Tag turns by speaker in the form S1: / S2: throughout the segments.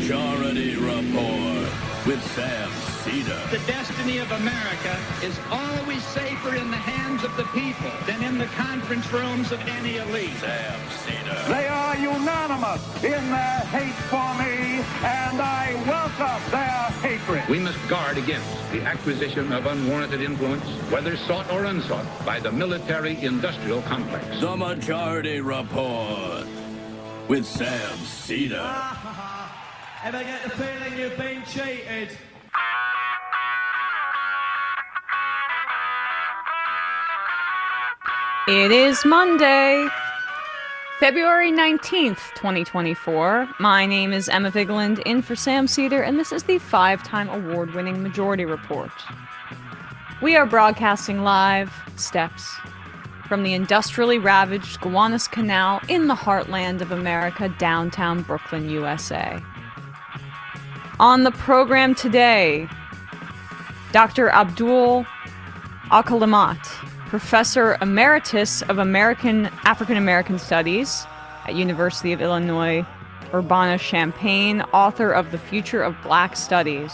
S1: Majority Report with Sam Seder.
S2: The destiny of America is always safer in the hands of the people than in the conference rooms of any elite.
S1: Sam Seder.
S3: They are unanimous in their hate for me, and I welcome their hatred.
S4: We must guard against the acquisition of unwarranted influence, whether sought or unsought, by the military-industrial complex.
S1: The Majority Report with Sam Seder.
S5: Ever get the feeling you've been cheated?
S6: It is Monday, February 19th, 2024. My name is Emma Vigeland, in for Sam Seder, and this is the 5-time award-winning Majority Report. We are broadcasting live steps from the industrially ravaged Gowanus Canal in the heartland of America, downtown Brooklyn, USA. On the program today, Dr. Abdul Alkalimat, Professor Emeritus of African American Studies at University of Illinois Urbana-Champaign, author of The Future of Black Studies.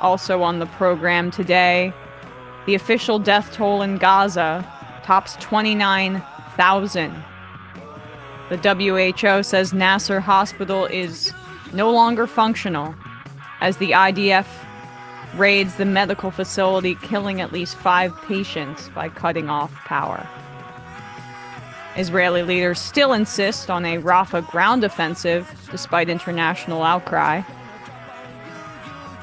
S6: Also on the program today, the official death toll in Gaza tops 29,000. The WHO says Nasser Hospital is no longer functional as the IDF raids the medical facility, killing at least 5 patients by cutting off power. Israeli leaders still insist on a Rafah ground offensive despite international outcry.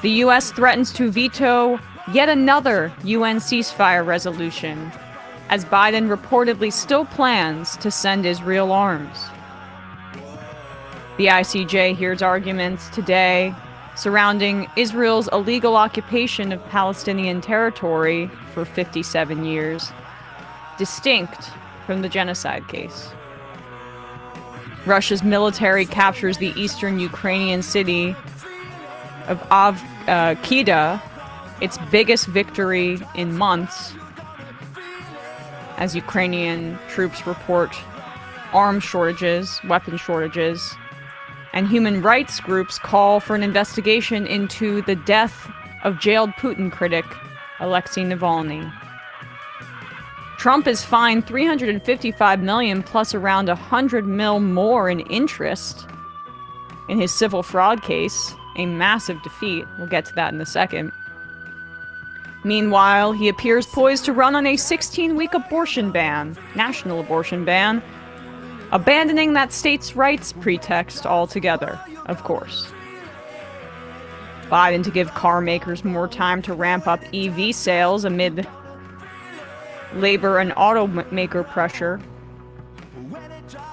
S6: The U.S. threatens to veto yet another UN ceasefire resolution as Biden reportedly still plans to send Israel arms. The ICJ hears arguments today surrounding Israel's illegal occupation of Palestinian territory for 57 years, distinct from the genocide case. Russia's military captures the eastern Ukrainian city of Avkida, its biggest victory in months, as Ukrainian troops report arms shortages, weapon shortages, and human rights groups call for an investigation into the death of jailed Putin critic Alexei Navalny. Trump is fined $355 million plus around $100 million more in interest in his civil fraud case, a massive defeat. We'll get to that in a second. Meanwhile, he appears poised to run on a 16-week abortion ban, national abortion ban, abandoning that states' rights pretext altogether, of course. Biden to give car makers more time to ramp up EV sales amid labor and automaker pressure.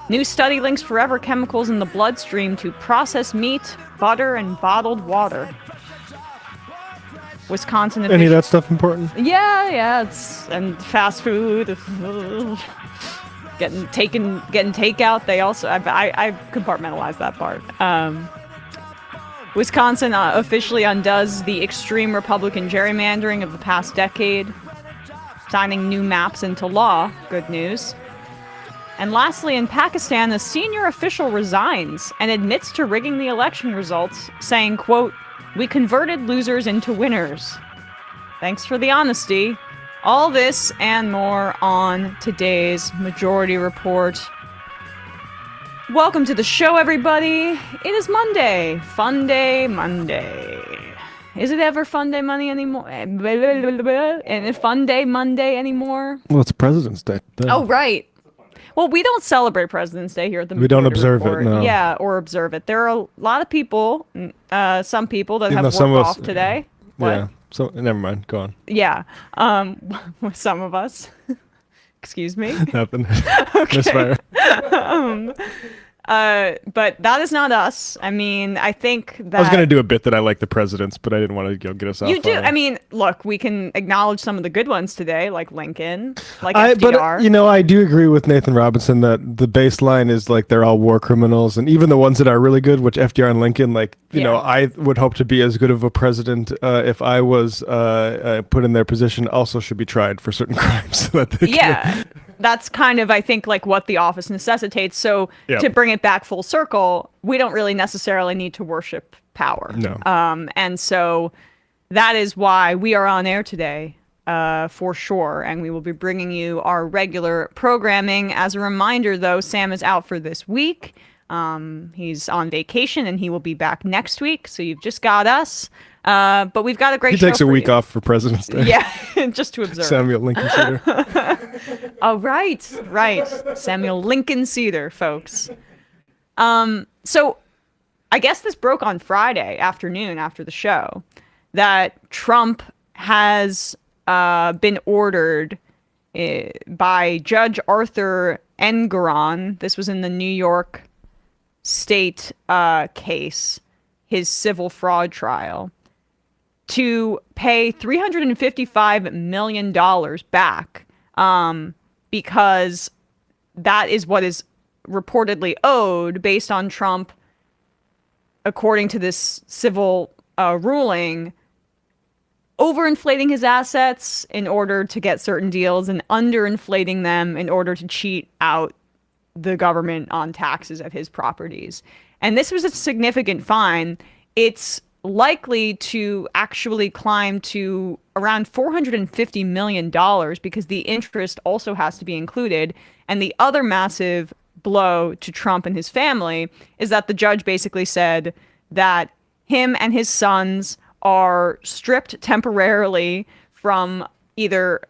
S6: New study links forever chemicals in the bloodstream to processed meat, butter, and bottled water. Wisconsin
S7: Any of that stuff important?
S6: Yeah, it's and fast food. Getting takeout. They also I compartmentalize that part. Wisconsin officially undoes the extreme Republican gerrymandering of the past decade, signing new maps into law. Good news. And lastly, in Pakistan, a senior official resigns and admits to rigging the election results, saying, quote, "We converted losers into winners. Thanks for the honesty." All this and more on today's Majority Report. Welcome to the show, everybody. It is Monday. Fun Day Monday. Is it ever Fun Day Monday anymore? And Fun Day Monday anymore?
S7: Well, it's President's Day.
S6: Oh, right. Well, we don't celebrate President's Day here at the Majority
S7: We don't observe
S6: Report.
S7: it, no.
S6: Yeah, or observe it. There are a lot of people, some people that
S7: Even
S6: have
S7: though
S6: work
S7: some of us-
S6: off today. What?
S7: Yeah. So never mind. Go on.
S6: Yeah, with some of us. Excuse me.
S7: Nothing.
S6: Okay.
S7: Misfire.
S6: But that is not us. I mean, I think that
S7: I was gonna do a bit that I like the presidents, but I didn't want to get us off.
S6: you do. I mean, look, we can acknowledge some of the good ones today, like Lincoln, like FDR.
S7: But I do agree with Nathan Robinson that the baseline is like they're all war criminals, and even the ones that are really good, which FDR and Lincoln, like I would hope to be as good of a president if I was put in their position. Also, should be tried for certain crimes. So that they
S6: that's kind of, I think, like what the office necessitates. So to bring it back full circle, we don't really necessarily need to worship power.
S7: No.
S6: And so that is why we are on air today, for sure. And we will be bringing you our regular programming. As a reminder, though, Sam is out for this week. He's on vacation and he will be back next week. So you've just got us. But we've got a great show.
S7: He takes a week off for President's Day.
S6: Yeah, just to observe.
S7: Samuel Lincoln Cedar.
S6: Oh, right. Samuel Lincoln Cedar, folks. So I guess this broke on Friday afternoon after the show that Trump has been ordered by Judge Arthur Engoron. This was in the New York State case, his civil fraud trial, to pay $355 million back because that is what is reportedly owed based on Trump, according to this civil ruling, overinflating his assets in order to get certain deals and underinflating them in order to cheat out the government on taxes at his properties. And this was a significant fine. It's likely to actually climb to around $450 million because the interest also has to be included. And the other massive blow to Trump and his family is that the judge basically said that him and his sons are stripped temporarily from either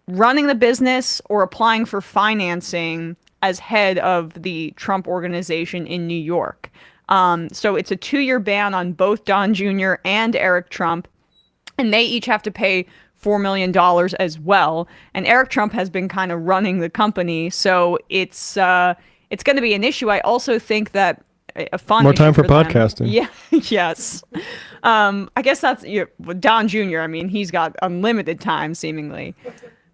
S6: running the business or applying for financing as head of the Trump organization in New York. So it's a 2-year ban on both Don Jr. and Eric Trump, and they each have to pay $4 million as well. And Eric Trump has been kind of running the company, so it's going to be an issue. I also think that a fun
S7: more time for
S6: them.
S7: podcasting.
S6: Yeah, yes. I guess that's Don Jr. I mean, he's got unlimited time seemingly,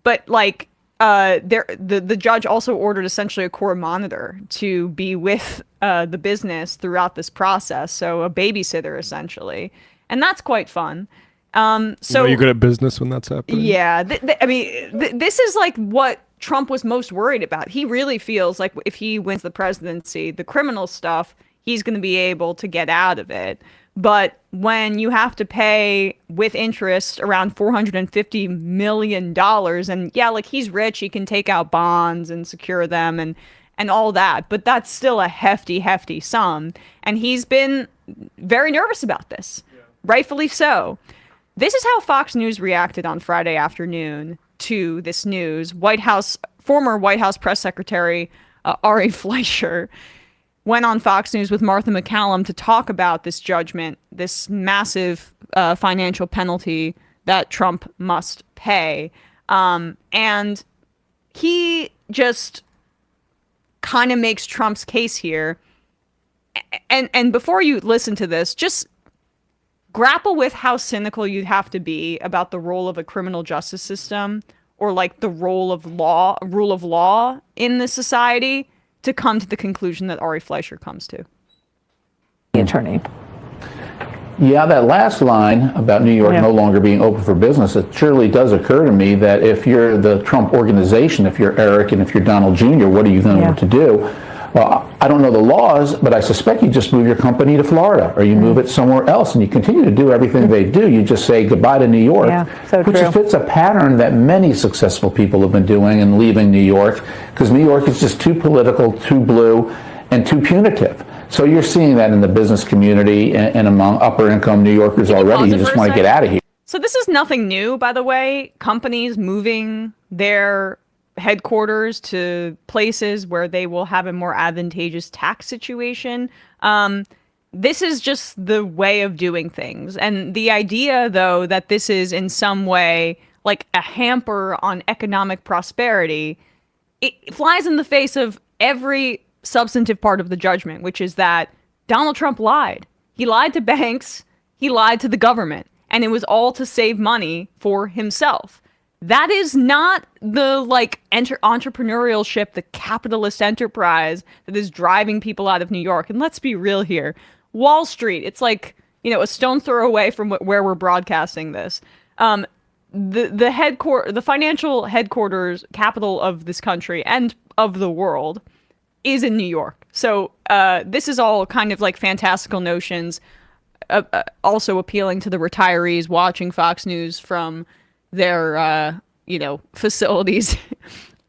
S6: but like the judge also ordered essentially a court monitor to be with the business throughout this process, so a babysitter essentially, and that's quite fun. So
S7: you're good at business when that's happening.
S6: Yeah, I mean, this is like what Trump was most worried about. He really feels like if he wins the presidency, the criminal stuff, he's going to be able to get out of it. But when you have to pay with interest around $450 million, and yeah, like he's rich, he can take out bonds and secure them and all that, but that's still a hefty sum. And he's been very nervous about this, rightfully so. This is how Fox News reacted on Friday afternoon to this news. Former White House press secretary Ari Fleischer went on Fox News with Martha McCallum to talk about this judgment, this massive financial penalty that Trump must pay. And he just kind of makes Trump's case here. And before you listen to this, just grapple with how cynical you'd have to be about the role of a criminal justice system or like the rule of law in this society to come to the conclusion that Ari Fleischer comes to.
S8: The attorney.
S9: Yeah, that last line about New York no longer being open for business, it surely does occur to me that if you're the Trump organization, if you're Eric and if you're Donald Jr., what are you going to do? Well, I don't know the laws, but I suspect you just move your company to Florida or you move it somewhere else and you continue to do everything they do. You just say goodbye to New York, which fits a pattern that many successful people have been doing and leaving New York because New York is just too political, too blue, and too punitive. So you're seeing that in the business community and among upper income New Yorkers already who just want to get out of here.
S6: So this is nothing new, by the way. Companies moving their headquarters to places where they will have a more advantageous tax situation. This is just the way of doing things. And the idea, though, that this is in some way like a hamper on economic prosperity, it flies in the face of every substantive part of the judgment, which is that Donald Trump lied. He lied to banks. He lied to the government. And it was all to save money for himself. That is not the entrepreneurship, the capitalist enterprise that is driving people out of New York. And let's be real here. Wall Street, it's like, a stone's throw away from where we're broadcasting this. the financial headquarters, capital of this country and of the world, is in New York. So this is all kind of like fantastical notions, also appealing to the retirees watching Fox News from their facilities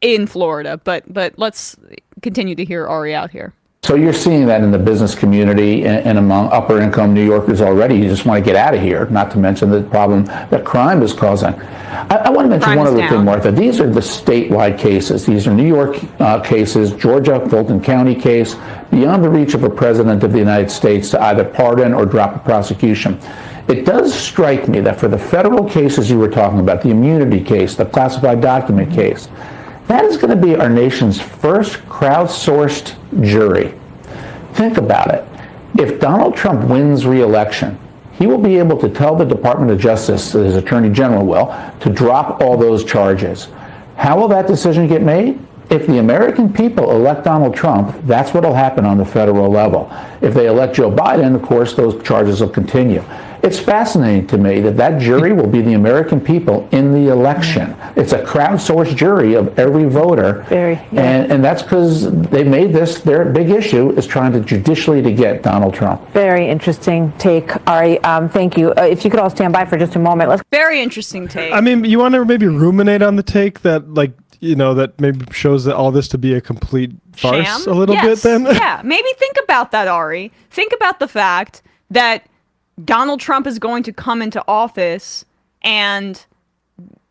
S6: in Florida. But let's continue to hear Ari out here.
S9: So you're seeing that in the business community and among upper income New Yorkers already. You just want to get out of here, not to mention the problem that crime is causing. I want to mention one other thing, Martha. These are the statewide cases. These are New York cases, Georgia, Fulton County case, beyond the reach of a president of the United States to either pardon or drop a prosecution. It does strike me that for the federal cases you were talking about, the immunity case, the classified document case, that is going to be our nation's first crowdsourced jury. Think about it. If Donald Trump wins re-election, he will be able to tell the Department of Justice, his Attorney General will, to drop all those charges. How will that decision get made? If the American people elect Donald Trump, that's what will happen on the federal level. If they elect Joe Biden, of course, those charges will continue. It's fascinating to me that jury will be the American people in the election. It's a crowdsourced jury of every voter. And that's because they made this their big issue, is trying to judicially to get Donald Trump.
S8: Very interesting take, Ari. Thank you. If you could all stand by for just a moment.
S6: Very interesting take.
S7: I mean, you want to maybe ruminate on the take that, like, that maybe shows that all this to be a complete farce
S6: Sham?
S7: a little bit then?
S6: Yeah, maybe think about that, Ari. Think about the fact that Donald Trump is going to come into office and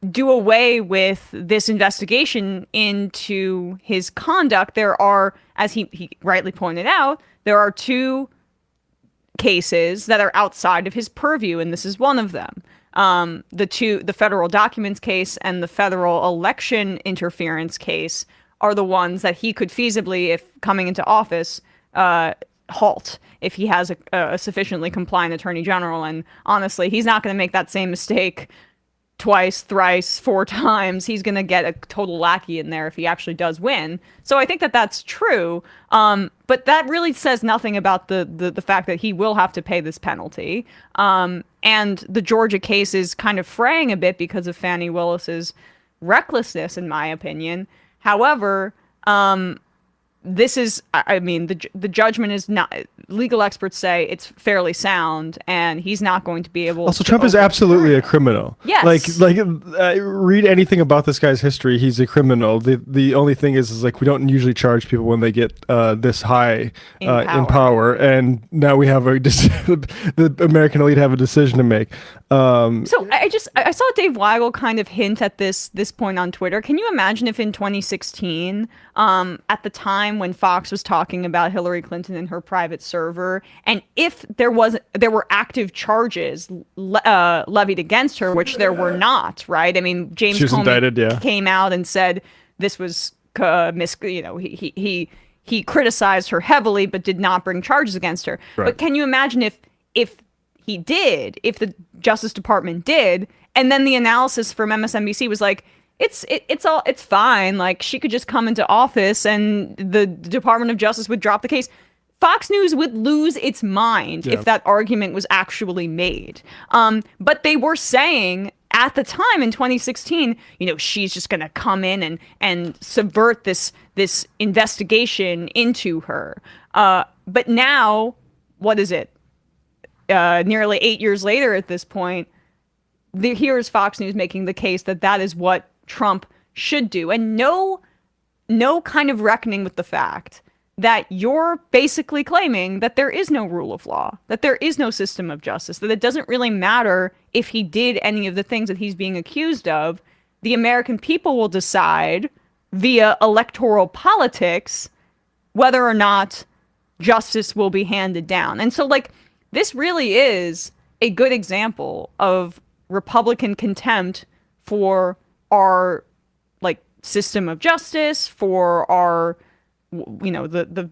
S6: do away with this investigation into his conduct. There are, as he rightly pointed out, there are two cases that are outside of his purview, and this is one of them. The federal documents case and the federal election interference case are the ones that he could feasibly, if coming into office, halt if he has a sufficiently compliant attorney general. And honestly, he's not going to make that same mistake twice, thrice, 4 times. He's going to get a total lackey in there if he actually does win. So I think that that's true. But that really says nothing about the fact that he will have to pay this penalty. And the Georgia case is kind of fraying a bit because of Fani Willis's recklessness, in my opinion. However, this is, I mean, the judgment is not, legal experts say it's fairly sound, and he's not going to be able
S7: also, Trump is absolutely a criminal.
S6: Yes.
S7: Read anything about this guy's history. He's a criminal. The only thing is like, we don't usually charge people when they get this high in power. And now we have the American elite have a decision to make.
S6: So I saw Dave Weigel kind of hint at this point on Twitter. Can you imagine if in 2016, at the time when Fox was talking about Hillary Clinton and her private server, and if there were active charges levied against her, which there were not, right? I mean, James Comey came out and said this was he criticized her heavily, but did not bring charges against her. Right. But can you imagine if he did, if the Justice Department did, and then the analysis from MSNBC was like, it's fine. Like, she could just come into office and the Department of Justice would drop the case. Fox News would lose its mind if that argument was actually made. But they were saying at the time in 2016, she's just going to come in and subvert this investigation into her. But now, what is it? Nearly 8 years later at this point, here's Fox News making the case that is what Trump should do. And no kind of reckoning with the fact that you're basically claiming that there is no rule of law, that there is no system of justice, that it doesn't really matter if he did any of the things that he's being accused of. The American people will decide via electoral politics whether or not justice will be handed down. And so, this really is a good example of Republican contempt for our system of justice, for our the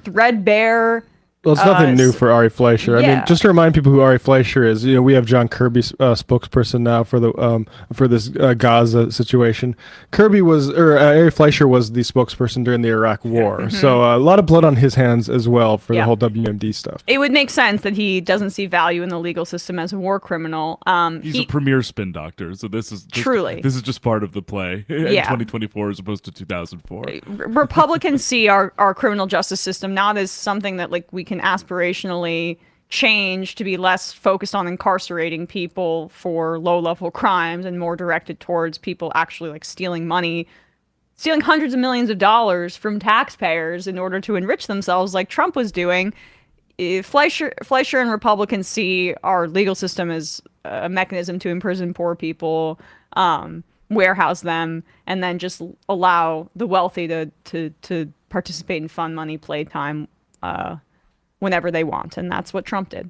S6: threadbare
S7: Well, it's nothing new for Ari Fleischer. I mean, just to remind people who Ari Fleischer is, we have John Kirby, spokesperson now for the for this Gaza situation. Ari Fleischer was the spokesperson during the Iraq War, so a lot of blood on his hands as well for the whole WMD stuff.
S6: It would make sense that he doesn't see value in the legal system as a war criminal.
S10: He's a premier spin doctor, so this is just part of the play in 2024 as opposed to 2004.
S6: Republicans see our criminal justice system not as something that we can aspirationally change to be less focused on incarcerating people for low-level crimes and more directed towards people actually stealing money, stealing hundreds of millions of dollars from taxpayers in order to enrich themselves like Trump was doing. Fleischer and Republicans see our legal system as a mechanism to imprison poor people, warehouse them, and then just allow the wealthy to participate in fun money playtime whenever they want. And that's what Trump did.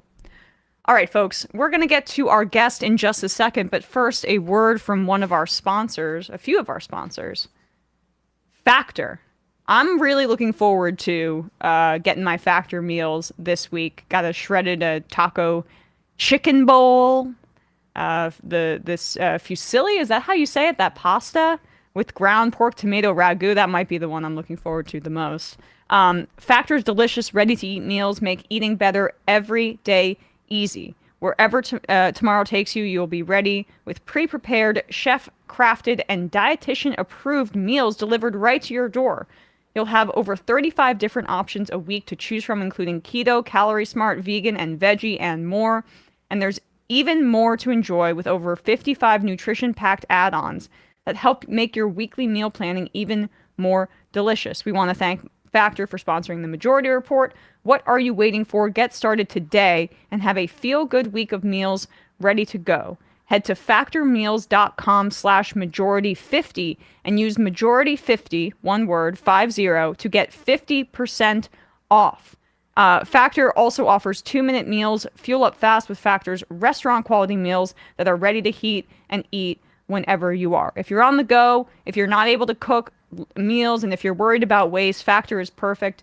S6: All right, folks, we're going to get to our guest in just a second. But first, a word from one of our sponsors, a few of our sponsors. Factor. I'm really looking forward to getting my Factor meals this week. Got a shredded taco chicken bowl. This fusilli, is that how you say it? That pasta with ground pork tomato ragu. That might be the one I'm looking forward to the most. Factor's delicious, ready-to-eat meals make eating better every day easy. Wherever tomorrow takes you, you'll be ready with pre-prepared, chef-crafted, and dietitian-approved meals delivered right to your door. You'll have over 35 different options a week to choose from, including keto, calorie smart, vegan, and veggie, and more. And there's even more to enjoy with over 55 nutrition-packed add-ons that help make your weekly meal planning even more delicious. We want to thank Factor for sponsoring the Majority Report. What are you waiting for? Get started today and have a feel-good week of meals ready to go. Head to factormeals.com/majority50 and use majority50, one word, 50, to get 50% off. Factor also offers 2-minute meals. Fuel up fast with Factor's restaurant-quality meals that are ready to heat and eat whenever you are. If you're on the go, if you're not able to cook meals, and if you're worried about waste, Factor is perfect.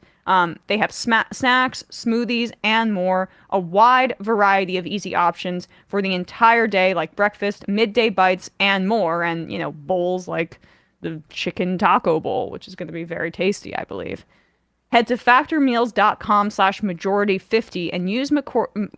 S6: They have snacks, smoothies, and more. A wide variety of easy options for the entire day, like breakfast, midday bites, and more. And, bowls like the chicken taco bowl, which is going to be very tasty, I believe. Head to factormeals.com/majority50 and use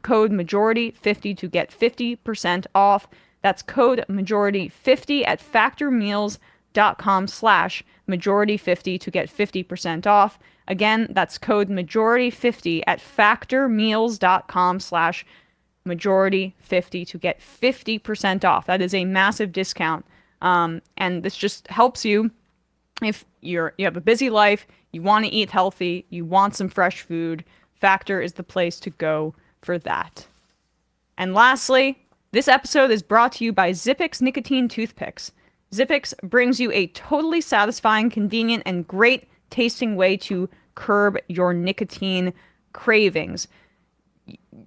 S6: code majority50 to get 50% off. That's code majority50 at factormeals.com/majority50 to get 50% off. Again, that's code majority50 at factormeals.com/majority50 to get 50% off. That is a massive discount. And this just helps you if you have a busy life, you want to eat healthy, you want some fresh food. Factor is the place to go for that. And lastly, this episode is brought to you by Zippix Nicotine Toothpicks. Zippix brings you a totally satisfying, convenient, and great tasting way to curb your nicotine cravings.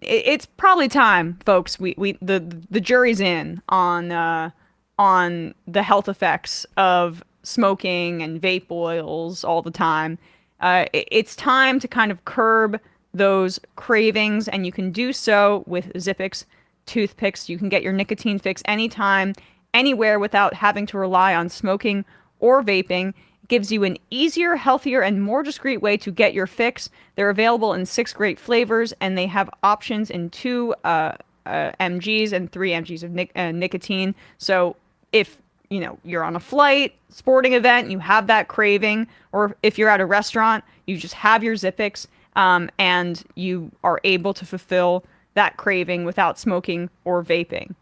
S6: It's probably time, folks. The jury's in on the health effects of smoking and vape oils all the time. It's time to kind of curb those cravings, and you can do so with Zippix toothpicks. You can get your nicotine fix anytime, anywhere without having to rely on smoking or vaping. It gives you an easier, healthier, and more discreet way to get your fix. They're available in 6 great flavors, and they have options in 2 mgs and 3 mgs of nicotine. So if you're on a flight, sporting event, you have that craving, or if you're at a restaurant, you just have your Zippix, and you are able to fulfill that craving without smoking or vaping.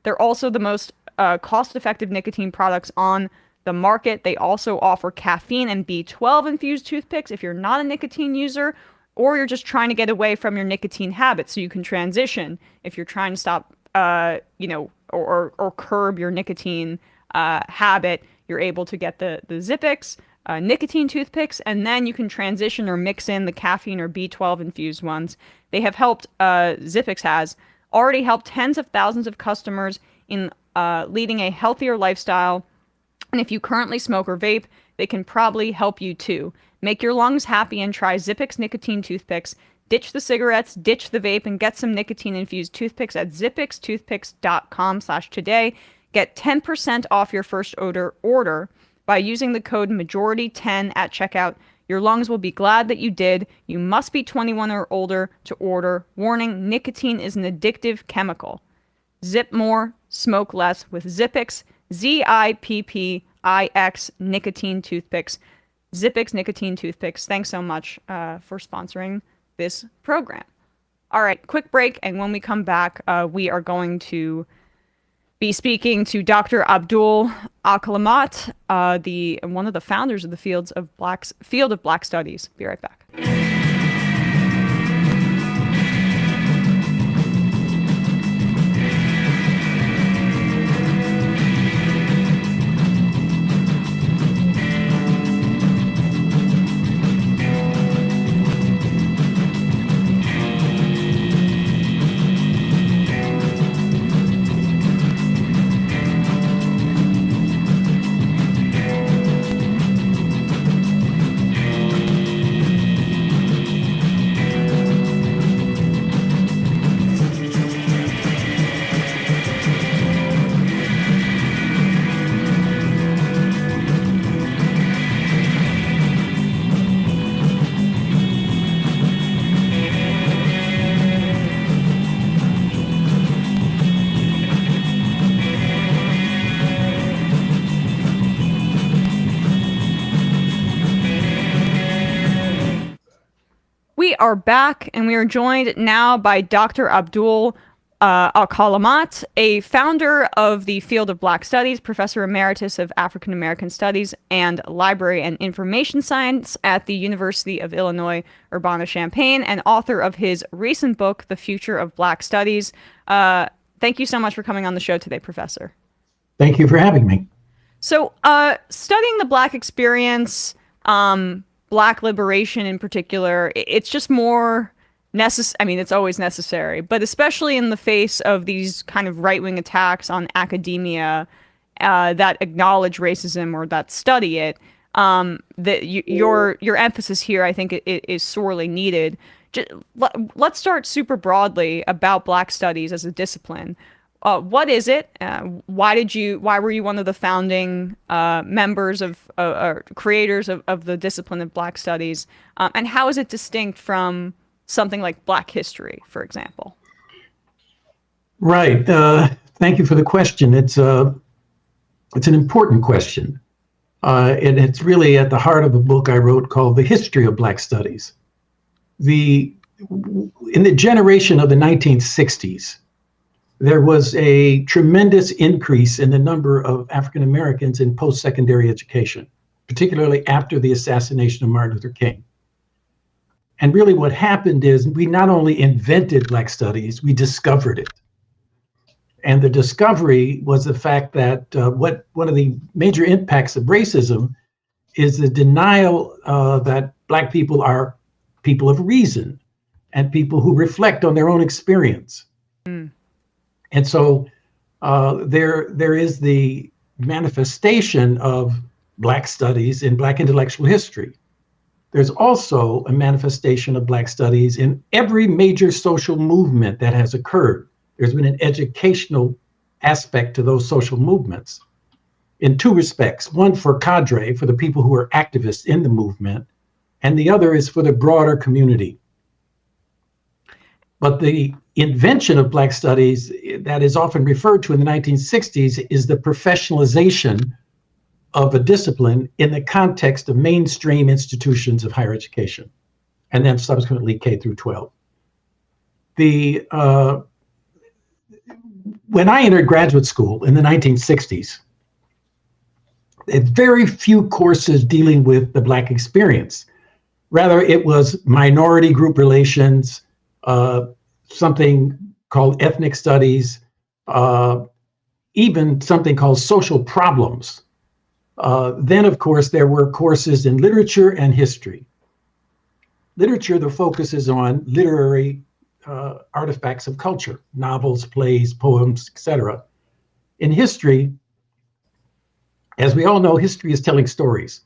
S6: They're also the most cost-effective nicotine products on the market. They also offer caffeine and B12 infused toothpicks if you're not a nicotine user, or you're just trying to get away from your nicotine habit, so you can transition if you're trying to stop, or curb your nicotine habit. You're able to get the Zippix nicotine toothpicks, and then you can transition or mix in the caffeine or B12 infused ones. They have helped, Zippix has already helped tens of thousands of customers in leading a healthier lifestyle. And if you currently smoke or vape, they can probably help you too. Make your lungs happy and try Zippix nicotine toothpicks Ditch the cigarettes, ditch the vape, and get some nicotine-infused toothpicks at zippixtoothpicks.com/today. Get 10% off your first order by using the code MAJORITY10 at checkout. Your lungs will be glad that you did. You must be 21 or older to order. Warning, nicotine is an addictive chemical. Zip more, smoke less with Zippix, Zippix nicotine toothpicks. Zippix nicotine toothpicks. Thanks so much for sponsoring this program. All right, quick break, and when we come back, we are going to be speaking to Dr. Abdul Alkalimat, one of the founders of the field of Black Studies. Be right back. We are back, and we are joined now by Dr. Abdul Alkalimat, a founder of the field of Black Studies, Professor Emeritus of African American Studies and Library and Information Science at the University of Illinois Urbana-Champaign, and author of his recent book, The Future of Black Studies. Thank you so much for coming on the show today, Professor.
S11: Thank you for having me.
S6: So, studying the Black experience, Black liberation in particular, it's just more necessary. I mean, it's always necessary, but especially in the face of these kind of right-wing attacks on academia that acknowledge racism or that study it, your emphasis here, I think, is sorely needed. Let's start super broadly about Black studies as a discipline. What is it? Why were you one of the founding members of creators of the discipline of Black studies? And how is it distinct from something like Black history, for example?
S11: Right. Thank you for the question. It's an important question. And it's really at the heart of a book I wrote called The History of Black Studies. In the generation of the 1960s, there was a tremendous increase in the number of African Americans in post-secondary education, particularly after the assassination of Martin Luther King. And really what happened is we not only invented Black studies, we discovered it. And the discovery was the fact that one of the major impacts of racism is the denial that Black people are people of reason and people who reflect on their own experience. Mm. And so there is the manifestation of Black studies in Black intellectual history. There's also a manifestation of Black studies in every major social movement that has occurred. There's been an educational aspect to those social movements in two respects. One for cadre, for the people who are activists in the movement, and the other is for the broader community. But the invention of Black studies that is often referred to in the 1960s is the professionalization of a discipline in the context of mainstream institutions of higher education, and then subsequently K through 12. When I entered graduate school in the 1960s, there were very few courses dealing with the Black experience. Rather, it was minority group relations, something called ethnic studies, even something called social problems. Then, of course, there were courses in literature and history. Literature, the focus is on literary artifacts of culture, novels, plays, poems, etc. In history, as we all know, history is telling stories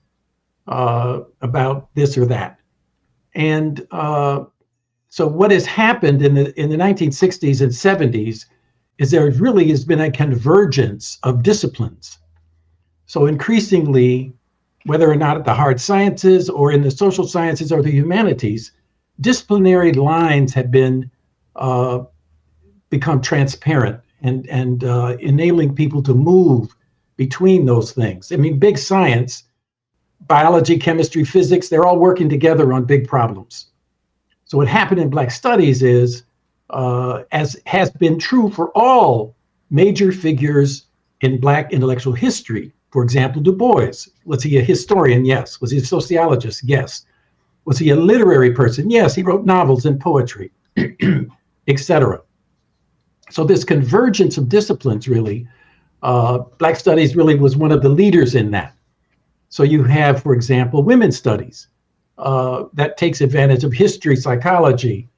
S11: about this or that. And So what has happened in the 1960s and 70s is there really has been a convergence of disciplines. So increasingly, whether or not at the hard sciences or in the social sciences or the humanities, disciplinary lines have been become transparent and enabling people to move between those things. I mean, big science, biology, chemistry, physics, they're all working together on big problems. So what happened in Black Studies is, as has been true for all major figures in Black intellectual history, for example, Du Bois, was he a historian? Yes. Was he a sociologist? Yes. Was he a literary person? Yes, he wrote novels and poetry, etc. So this convergence of disciplines really, Black Studies really was one of the leaders in that. So you have, for example, women's studies that takes advantage of history, psychology,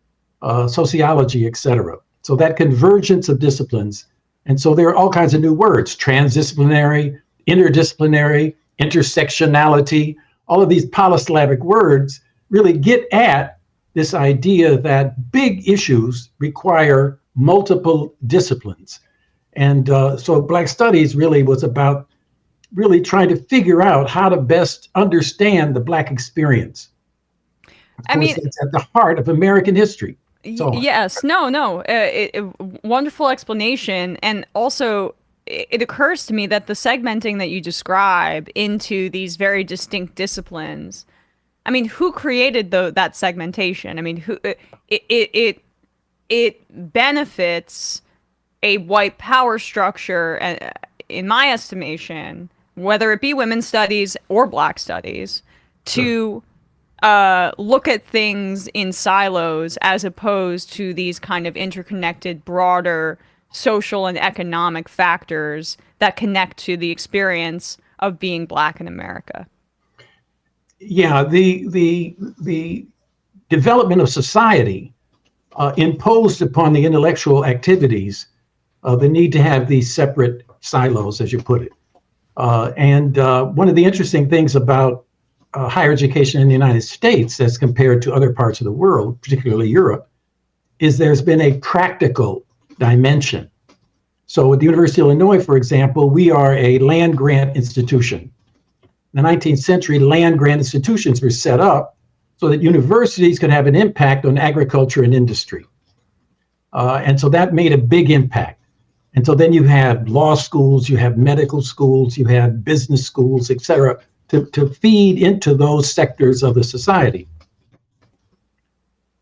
S11: sociology, etc. So that convergence of disciplines. And so there are all kinds of new words: transdisciplinary, interdisciplinary, intersectionality. All of these polysyllabic words really get at this idea that big issues require multiple disciplines. And so Black Studies really was about really trying to figure out how to best understand the Black experience. Of course, it's at the heart of American history.
S6: Yes, wonderful explanation. And also, it occurs to me that the segmenting that you describe into these very distinct disciplines, I mean, who created that segmentation? I mean, it benefits a white power structure, in my estimation, whether it be women's studies or Black studies, to look at things in silos as opposed to these kind of interconnected, broader social and economic factors that connect to the experience of being Black in America.
S11: Yeah, the development of society imposed upon the intellectual activities the need to have these separate silos, as you put it. And one of the interesting things about higher education in the United States as compared to other parts of the world, particularly Europe, is there's been a practical dimension. So at the University of Illinois, for example, we are a land grant institution. In the 19th century, land grant institutions were set up so that universities could have an impact on agriculture and industry. And so that made a big impact. And so then you have law schools, you have medical schools, you have business schools, et cetera, to feed into those sectors of the society.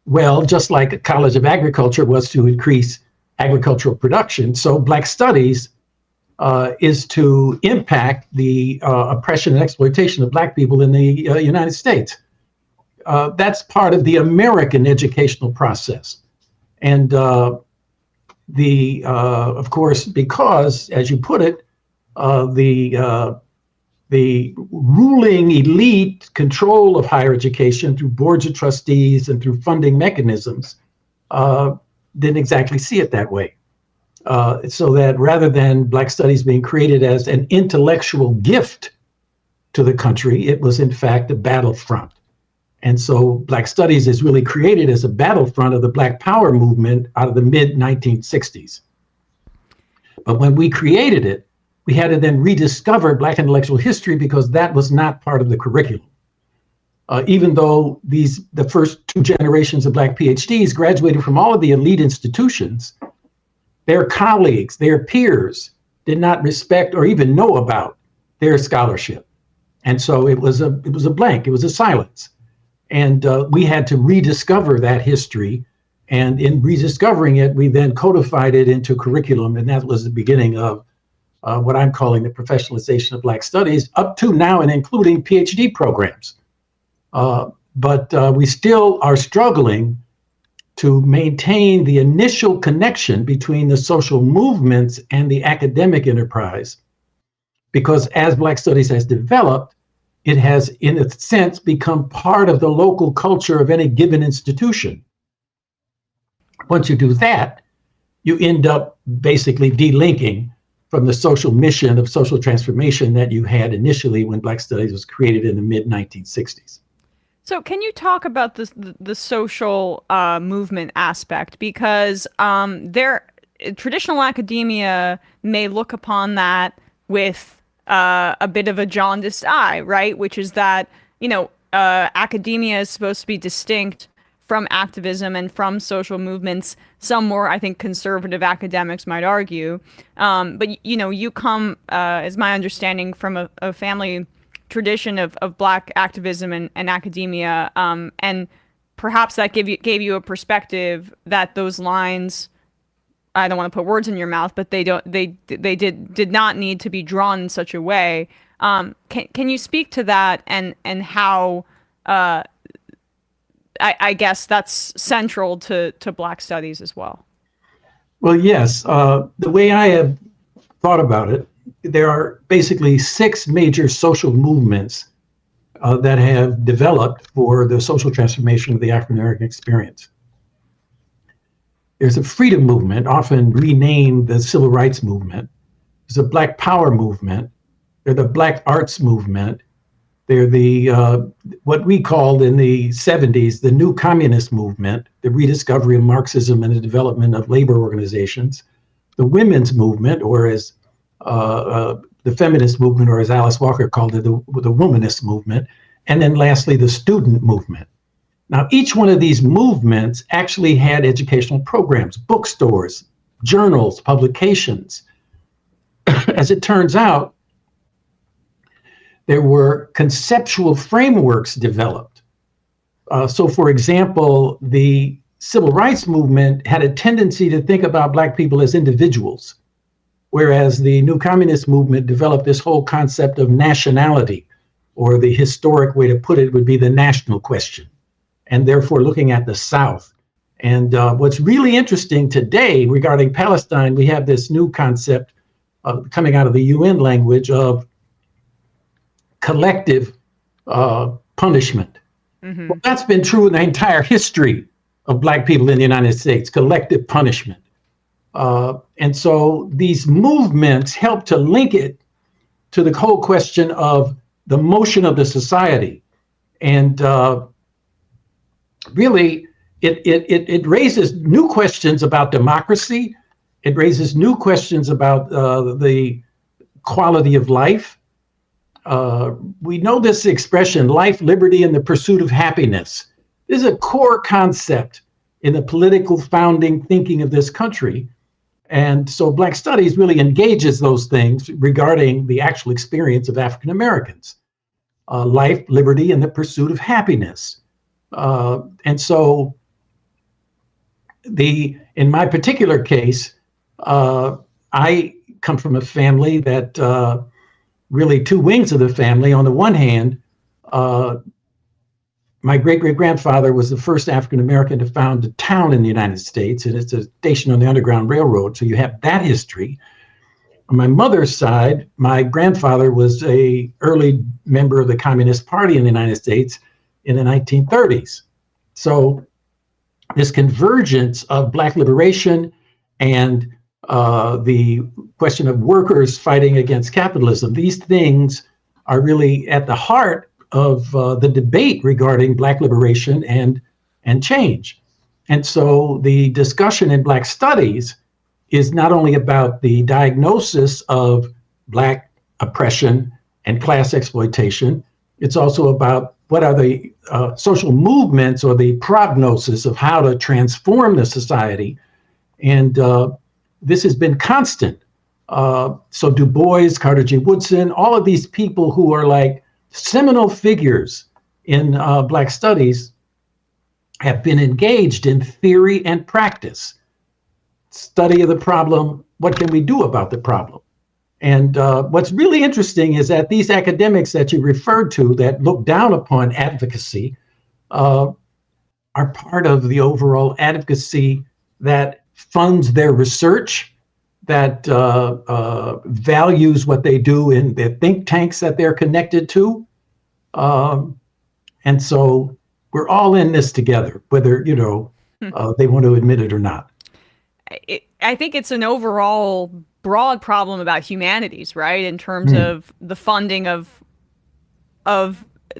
S11: Well, just like a College of Agriculture was to increase agricultural production, so Black Studies is to impact the oppression and exploitation of Black people in the United States. That's part of the American educational process. And of course, because, as you put it, the ruling elite control of higher education through boards of trustees and through funding mechanisms didn't exactly see it that way. So that rather than Black Studies being created as an intellectual gift to the country, it was in fact a battlefront. And so Black Studies is really created as a battlefront of the Black Power movement out of the mid-1960s. But when we created it, we had to then rediscover Black intellectual history because that was not part of the curriculum. Even though the first two generations of Black PhDs graduated from all of the elite institutions, their colleagues, their peers, did not respect or even know about their scholarship. And so it was a blank, it was a silence. And we had to rediscover that history. And in rediscovering it, we then codified it into curriculum. And that was the beginning of what I'm calling the professionalization of Black Studies, up to now and including PhD programs. But we still are struggling to maintain the initial connection between the social movements and the academic enterprise. Because as Black Studies has developed, it has, in a sense, become part of the local culture of any given institution. Once you do that, you end up basically delinking from the social mission of social transformation that you had initially when Black Studies was created in the mid-1960s.
S6: So can you talk about the social movement aspect? Because traditional academia may look upon that with a bit of a jaundiced eye, right? Which is that, academia is supposed to be distinct from activism and from social movements. Some more, I think, conservative academics might argue. But, you come, as my understanding, from a family tradition of Black activism and academia, and perhaps that gave you a perspective that those lines, I don't want to put words in your mouth, but they did not need to be drawn in such a way. Can you speak to that and how I guess that's central to Black studies as well?
S11: Well, yes. The way I have thought about it, there are basically 6 major social movements that have developed for the social transformation of the African American experience. There's a freedom movement, often renamed the Civil Rights Movement. There's a Black Power movement. There's the Black Arts movement. They're the what we called in the 70s the New Communist Movement, the rediscovery of Marxism and the development of labor organizations. The Women's Movement, or as the feminist movement, or as Alice Walker called it, the womanist movement, and then lastly, the student movement. Now, each one of these movements actually had educational programs, bookstores, journals, publications. As it turns out, there were conceptual frameworks developed. So, for example, the Civil Rights Movement had a tendency to think about Black people as individuals, whereas the New Communist Movement developed this whole concept of nationality, or the historic way to put it would be the national question, and therefore looking at the South. And what's really interesting today regarding Palestine, we have this new concept coming out of the UN language of collective punishment. Mm-hmm. Well, that's been true in the entire history of Black people in the United States, collective punishment. And so these movements help to link it to the whole question of the motion of the society. And really, it raises new questions about democracy. It raises new questions about the quality of life. We know this expression, life, liberty, and the pursuit of happiness. This is a core concept in the political founding thinking of this country. And so Black Studies really engages those things regarding the actual experience of African Americans. Life, liberty, and the pursuit of happiness. And so in my particular case, I come from a family that really 2 wings of the family. On the one hand, my great-great-grandfather was the first African-American to found a town in the United States, and it's a station on the Underground Railroad, so you have that history. On my mother's side, my grandfather was an early member of the Communist Party in the United States in the 1930s. So this convergence of Black liberation and the question of workers fighting against capitalism, these things are really at the heart of the debate regarding Black liberation and change. And so the discussion in Black Studies is not only about the diagnosis of Black oppression and class exploitation, it's also about what are the social movements or the prognosis of how to transform the society. And this has been constant. So Du Bois, Carter G. Woodson, all of these people who are like seminal figures in Black Studies have been engaged in theory and practice. Study of the problem, what can we do about the problem? And what's really interesting is that these academics that you referred to that look down upon advocacy are part of the overall advocacy that funds their research, that values what they do in the think tanks that they're connected to. And so we're all in this together, whether, they want to admit it or not.
S6: I think it's an overall broad problem about humanities, right? In terms of the funding of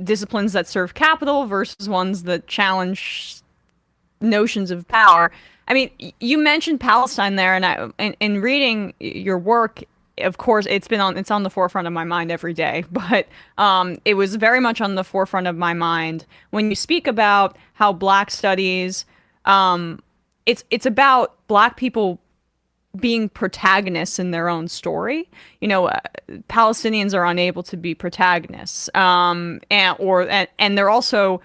S6: disciplines that serve capital versus ones that challenge notions of power. I mean, you mentioned Palestine there, and in reading your work, of course, it's on the forefront of my mind every day, but it was very much on the forefront of my mind when you speak about how Black studies, it's about Black people being protagonists in their own story. Palestinians are unable to be protagonists, and they're also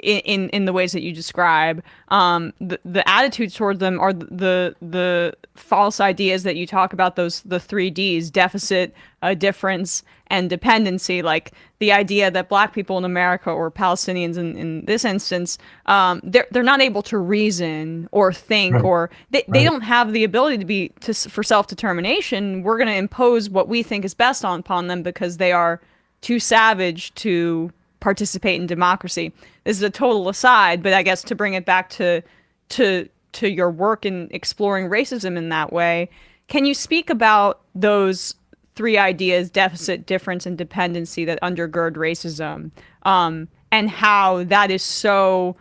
S6: in the ways that you describe, the attitudes toward them are the false ideas that you talk about, the 3 Ds: deficit, difference, and dependency. Like the idea that Black people in America, or Palestinians in this instance, they're not able to reason or think, right. Or they don't have the ability for self-determination. We're going to impose what we think is best upon them because they are too savage to participate in democracy. This is a total aside, but I guess to bring it back to your work in exploring racism in that way, can you speak about those 3 ideas: deficit, difference, and dependency that undergird racism, and how that is so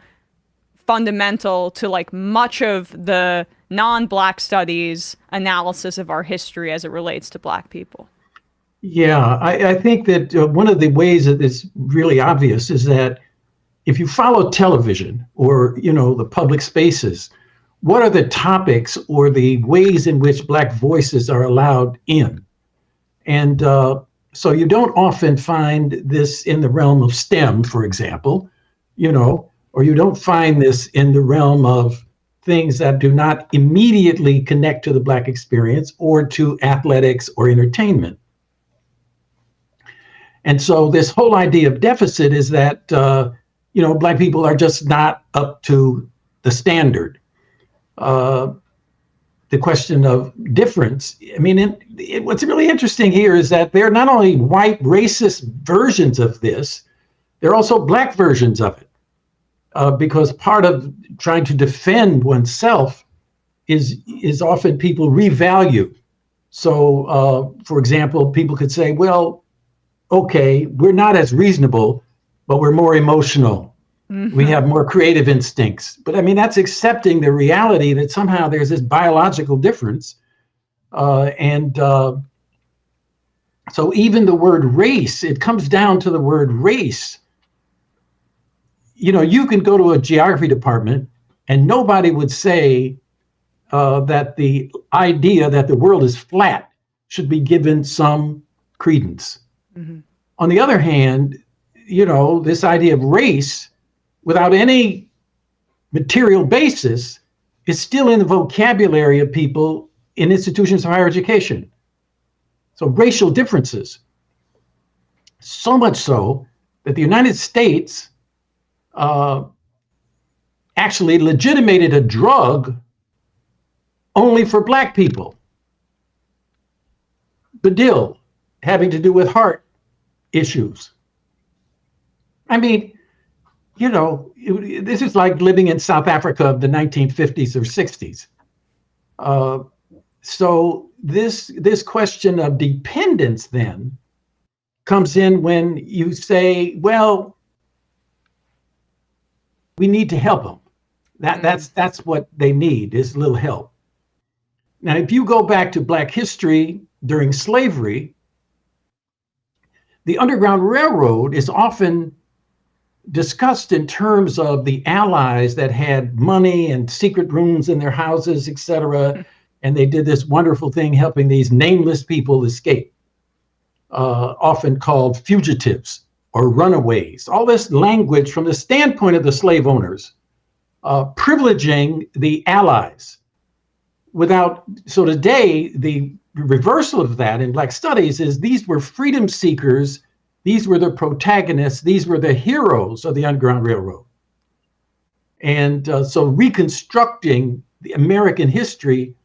S6: fundamental to like much of the non-Black studies analysis of our history as it relates to Black people?
S11: Yeah, I think that one of the ways that it's really obvious is that if you follow television or, the public spaces, what are the topics or the ways in which Black voices are allowed in? And so you don't often find this in the realm of STEM, for example, or you don't find this in the realm of things that do not immediately connect to the Black experience or to athletics or entertainment. And so this whole idea of deficit is that, Black people are just not up to the standard. The question of difference, what's really interesting here is that there are not only white racist versions of this, there are also Black versions of it. Because part of trying to defend oneself is often people revalue. So, for example, people could say, well, okay, we're not as reasonable, but we're more emotional. Mm-hmm. We have more creative instincts. But that's accepting the reality that somehow there's this biological difference. So even the word race, it comes down to the word race. You can go to a geography department and nobody would say that the idea that the world is flat should be given some credence. Mm-hmm. On the other hand, this idea of race without any material basis is still in the vocabulary of people in institutions of higher education. So racial differences. So much so that the United States actually legitimated a drug only for Black people. Badil, having to do with heart issues. This is like living in South Africa of the 1950s or 60s. So this question of dependence then comes in when you say, well, we need to help them. That's what they need, is a little help. Now, if you go back to Black history during slavery, the Underground Railroad is often discussed in terms of the allies that had money and secret rooms in their houses, etc. And they did this wonderful thing helping these nameless people escape, often called fugitives or runaways. All this language from the standpoint of the slave owners, privileging the allies. So today, the reversal of that in Black studies is these were freedom seekers, these were the protagonists, these were the heroes of the Underground Railroad. And so reconstructing the American history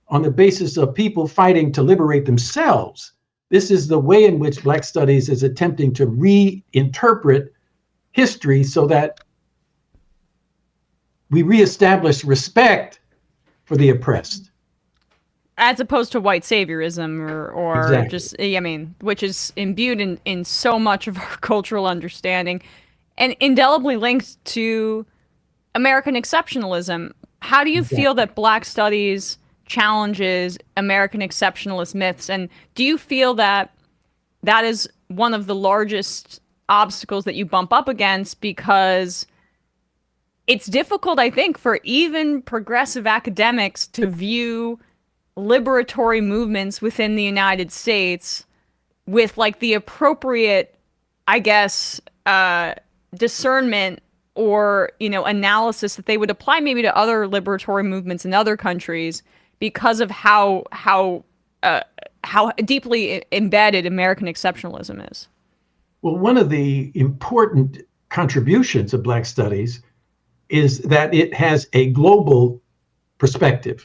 S11: on the basis of people fighting to liberate themselves, this is the way in which Black studies is attempting to reinterpret history so that we reestablish respect for the oppressed.
S6: as opposed to white saviorism or
S11: Exactly.
S6: just, I mean, which is imbued in so much of our cultural understanding and indelibly linked to American exceptionalism. How do you feel that Black Studies challenges American exceptionalist myths? And do you feel that that is one of the largest obstacles that you bump up against? Because it's difficult, I think, for even progressive academics to view liberatory movements within the United States with like the appropriate, I guess, discernment or, you know, analysis that they would apply maybe to other liberatory movements in other countries because of how deeply embedded American exceptionalism is.
S11: Well, one of the important contributions of Black Studies is that it has a global perspective.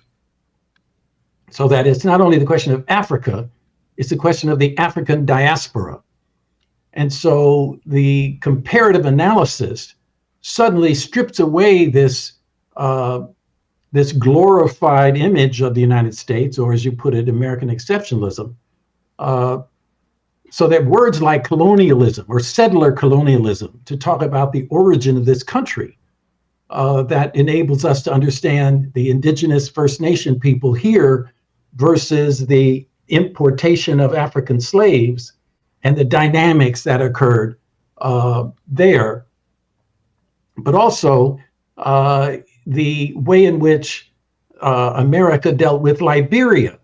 S11: So that it's not only the question of Africa, it's the question of the African diaspora. And so the comparative analysis suddenly strips away this glorified image of the United States, or as you put it, American exceptionalism, so that words like colonialism or settler colonialism, to talk about the origin of this country, that enables us to understand the indigenous First Nation people here versus the importation of African slaves and the dynamics that occurred there. But also the way in which America dealt with Liberia,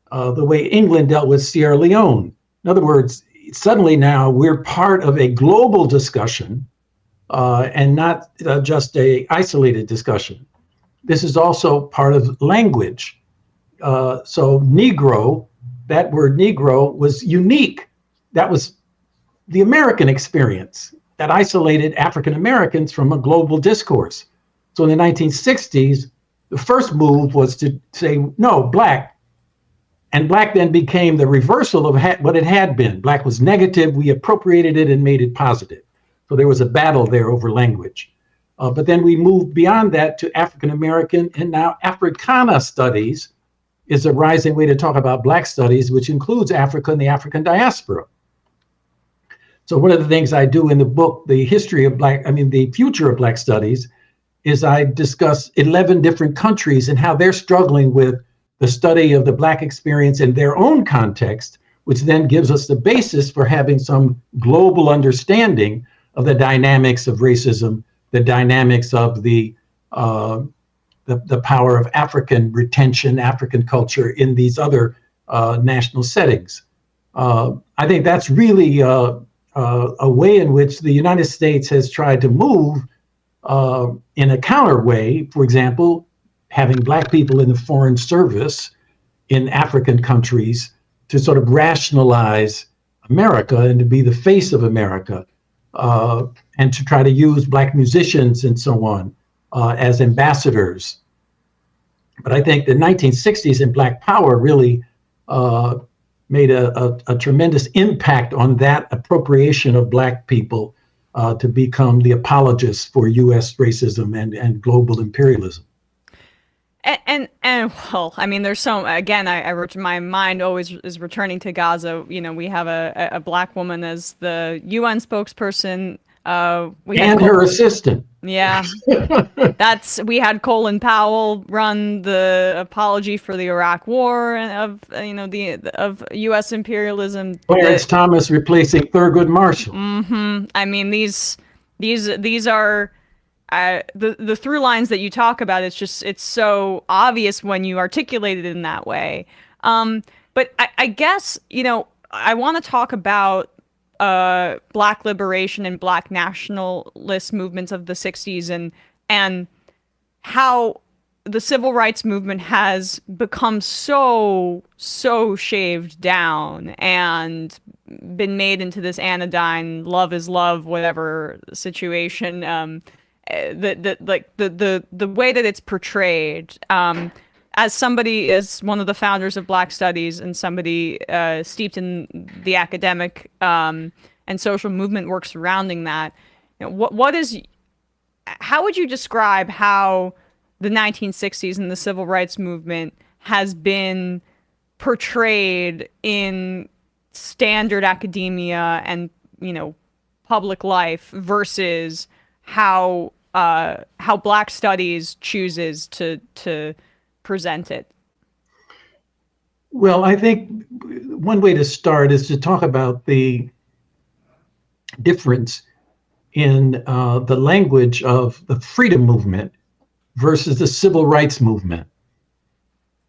S11: the way England dealt with Sierra Leone. In other words, suddenly now we're part of a global discussion and not just a isolated discussion. This is also part of language. So Negro, that word Negro was unique. That was the American experience that isolated African Americans from a global discourse. So in the 1960s, the first move was to say, no, Black. And Black then became the reversal of what it had been. Black was negative, we appropriated it and made it positive. So there was a battle there over language. But then we moved beyond that to African American, and now Africana studies is a rising way to talk about Black studies, which includes Africa and the African diaspora. So one of the things I do in the book, The Future of Black Studies, is I discuss 11 different countries and how they're struggling with the study of the Black experience in their own context, which then gives us the basis for having some global understanding of the dynamics of racism, the dynamics of the power of African retention, African culture in these other national settings. I think that's really a way in which the United States has tried to move in a counter way. For example, having Black people in the foreign service in African countries to sort of rationalize America and to be the face of America, and to try to use Black musicians and so on as ambassadors. But I think the 1960s in Black Power really made a tremendous impact on that appropriation of Black people to become the apologists for U.S. racism and global imperialism.
S6: And well, I mean, there's so, again, my mind always is returning to Gaza. You know, we have a Black woman as the UN spokesperson.
S11: And her assistant.
S6: Yeah, we had Colin Powell run the apology for the Iraq War and of U.S. imperialism.
S11: Clarence Thomas replacing Thurgood Marshall.
S6: Mm-hmm. I mean, these are the through lines that you talk about. It's so obvious when you articulate it in that way. But I guess, you know, I want to talk about Black liberation and Black nationalist movements of the 60s and how the civil rights movement has become so shaved down and been made into this anodyne love is love whatever situation, the way that it's portrayed. As somebody is one of the founders of Black Studies and somebody steeped in the academic and social movement work surrounding that, you know, how would you describe how the 1960s and the civil rights movement has been portrayed in standard academia and, public life versus how Black Studies chooses to present it?
S11: Well, I think one way to start is to talk about the difference in the language of the freedom movement versus the civil rights movement.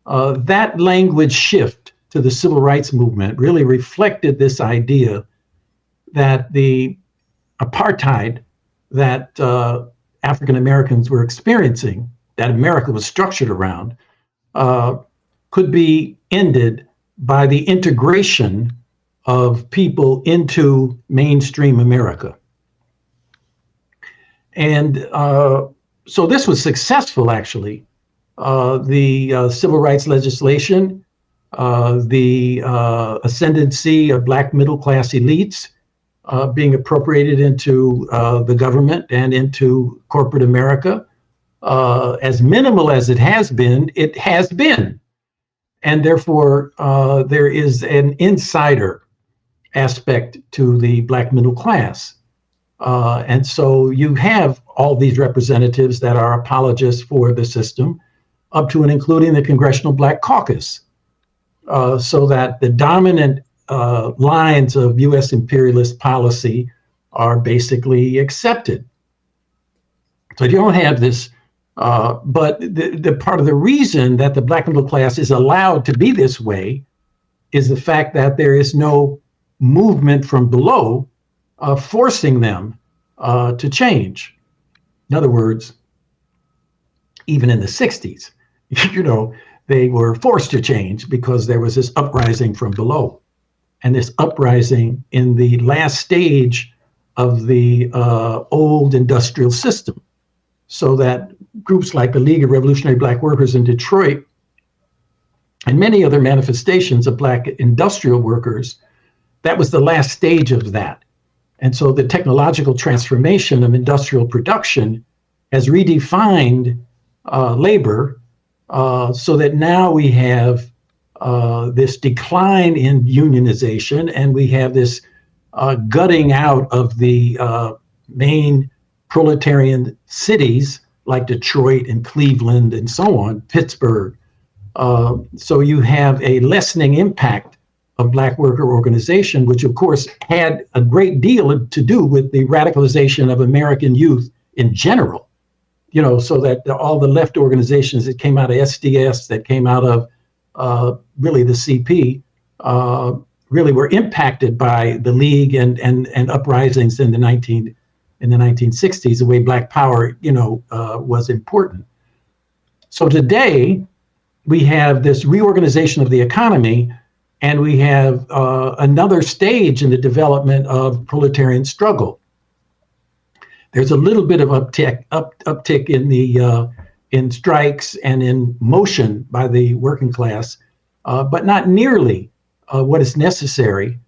S11: That language shift to the civil rights movement really reflected this idea that the apartheid that African Americans were experiencing, that America was structured around, could be ended by the integration of people into mainstream America. And so this was successful, actually. The civil rights legislation, the ascendancy of Black middle-class elites being appropriated into the government and into corporate America. As minimal as it has been, and therefore there is an insider aspect to the Black middle class. And so you have all these representatives that are apologists for the system, up to and including the Congressional Black Caucus, so that the dominant lines of U.S. imperialist policy are basically accepted. So you don't have this, but the part of the reason that the Black middle class is allowed to be this way is the fact that there is no movement from below forcing them to change. In other words, even in the 60s, they were forced to change because there was this uprising from below. And this uprising in the last stage of the old industrial system, so that groups like the League of Revolutionary Black Workers in Detroit and many other manifestations of Black industrial workers, that was the last stage of that. And so the technological transformation of industrial production has redefined labor so that now we have this decline in unionization, and we have this gutting out of the main proletarian cities like Detroit and Cleveland and so on, Pittsburgh. So you have a lessening impact of Black worker organization, which of course had a great deal to do with the radicalization of American youth in general. So that all the left organizations that came out of SDS, that came out of really the CP, really were impacted by the League and uprisings in the 1960s, the way Black Power, was important. So today we have this reorganization of the economy, and we have another stage in the development of proletarian struggle. There's a little bit of uptick in the in strikes and in motion by the working class, but not nearly what is necessary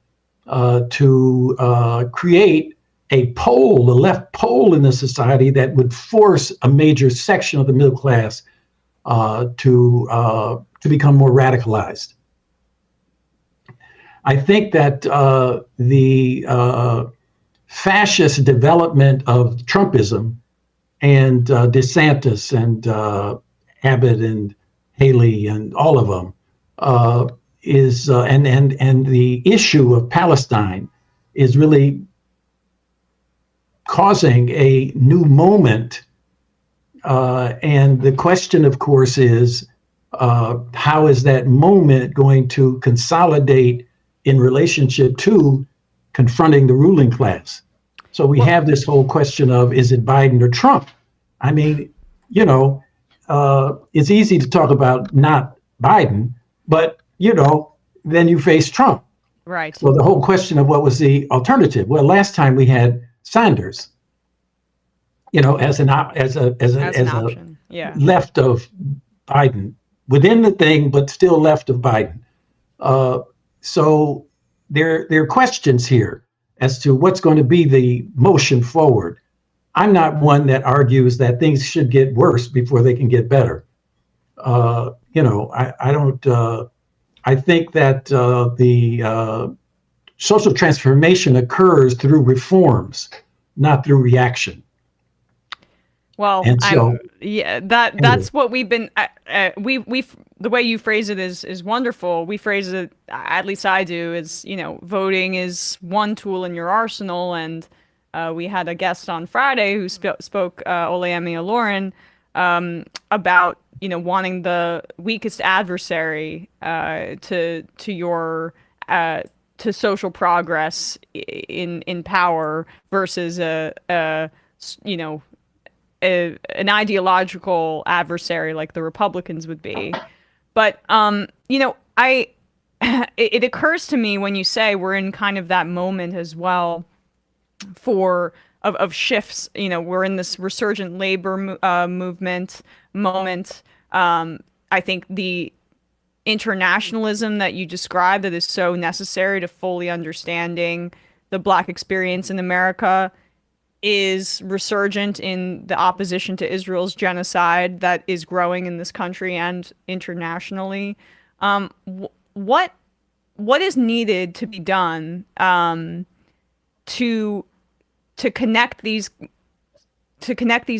S11: to create a pole, the left pole in the society that would force a major section of the middle class to become more radicalized. I think that the fascist development of Trumpism and DeSantis and Abbott and Haley and all of them is and the issue of Palestine is really causing a new moment. And the question, of course, is how is that moment going to consolidate in relationship to confronting the ruling class? So we have this whole question of, is it Biden or Trump? I mean, it's easy to talk about not Biden, but, then you face Trump.
S6: Right.
S11: So the whole question of what was the alternative? Well, last time we had Sanders, as an option. Yeah. Left of Biden, within the thing, but still left of Biden. So there are questions here as to what's going to be the motion forward. I'm not one that argues that things should get worse before they can get better. I don't I think that the social transformation occurs through reforms, not through reaction.
S6: Well,
S11: so,
S6: that's what we've been. We've the way you phrase it is wonderful. We phrase it, at least I do, is voting is one tool in your arsenal. And we had a guest on Friday who spoke, Oleyemi Olorin, about wanting the weakest adversary to social progress in power versus an ideological adversary like the Republicans would be. But it occurs to me when you say we're in kind of that moment as well of shifts. We're in this resurgent labor movement moment. I think the internationalism that you described that is so necessary to fully understanding the Black experience in America is resurgent in the opposition to Israel's genocide that is growing in this country and internationally. What is needed to be done to connect these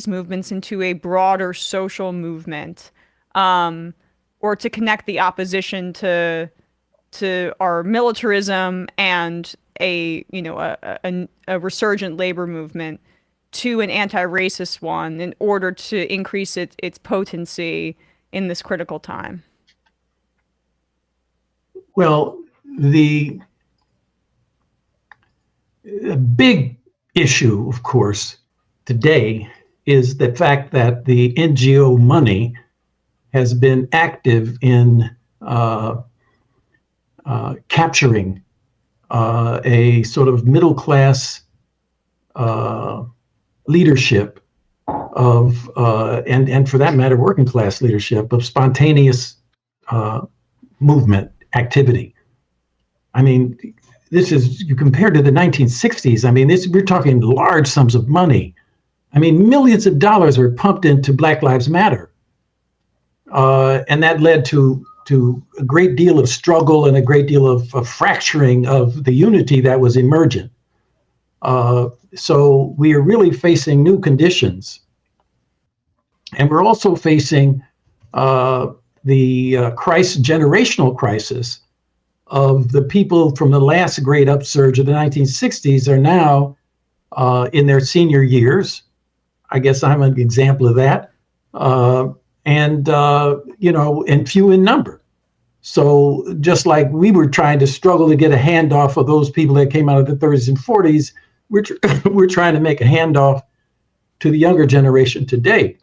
S6: movements into a broader social movement, or to connect the opposition to our militarism and a resurgent labor movement to an anti-racist one in order to increase its potency in this critical time?
S11: Well, the big issue, of course, today is the fact that the NGO money has been active in capturing a sort of middle class leadership of, and for that matter, working class leadership of spontaneous movement activity. I mean, this is, you compare to the 1960s, I mean, we're talking large sums of money. I mean, millions of dollars were pumped into Black Lives Matter. And that led to a great deal of struggle and a great deal of fracturing of the unity that was emergent. So we are really facing new conditions. And we're also facing the generational crisis of the people from the last great upsurge of the 1960s are now in their senior years. I guess I'm an example of that. And few in number. So just like we were trying to struggle to get a handoff of those people that came out of the 30s and 40s, we're trying to make a handoff to the younger generation today.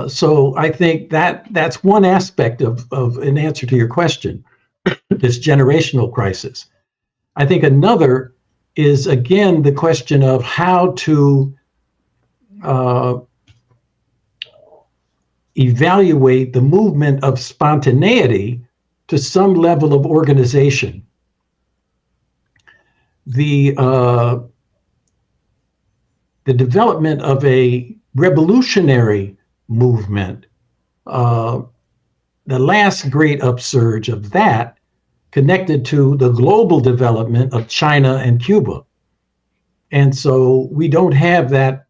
S11: So I think that's one aspect of an answer to your question, this generational crisis. I think another is, again, the question of how to evaluate the movement of spontaneity to some level of organization. The development of a revolutionary movement, the last great upsurge of that connected to the global development of China and Cuba. And so we don't have that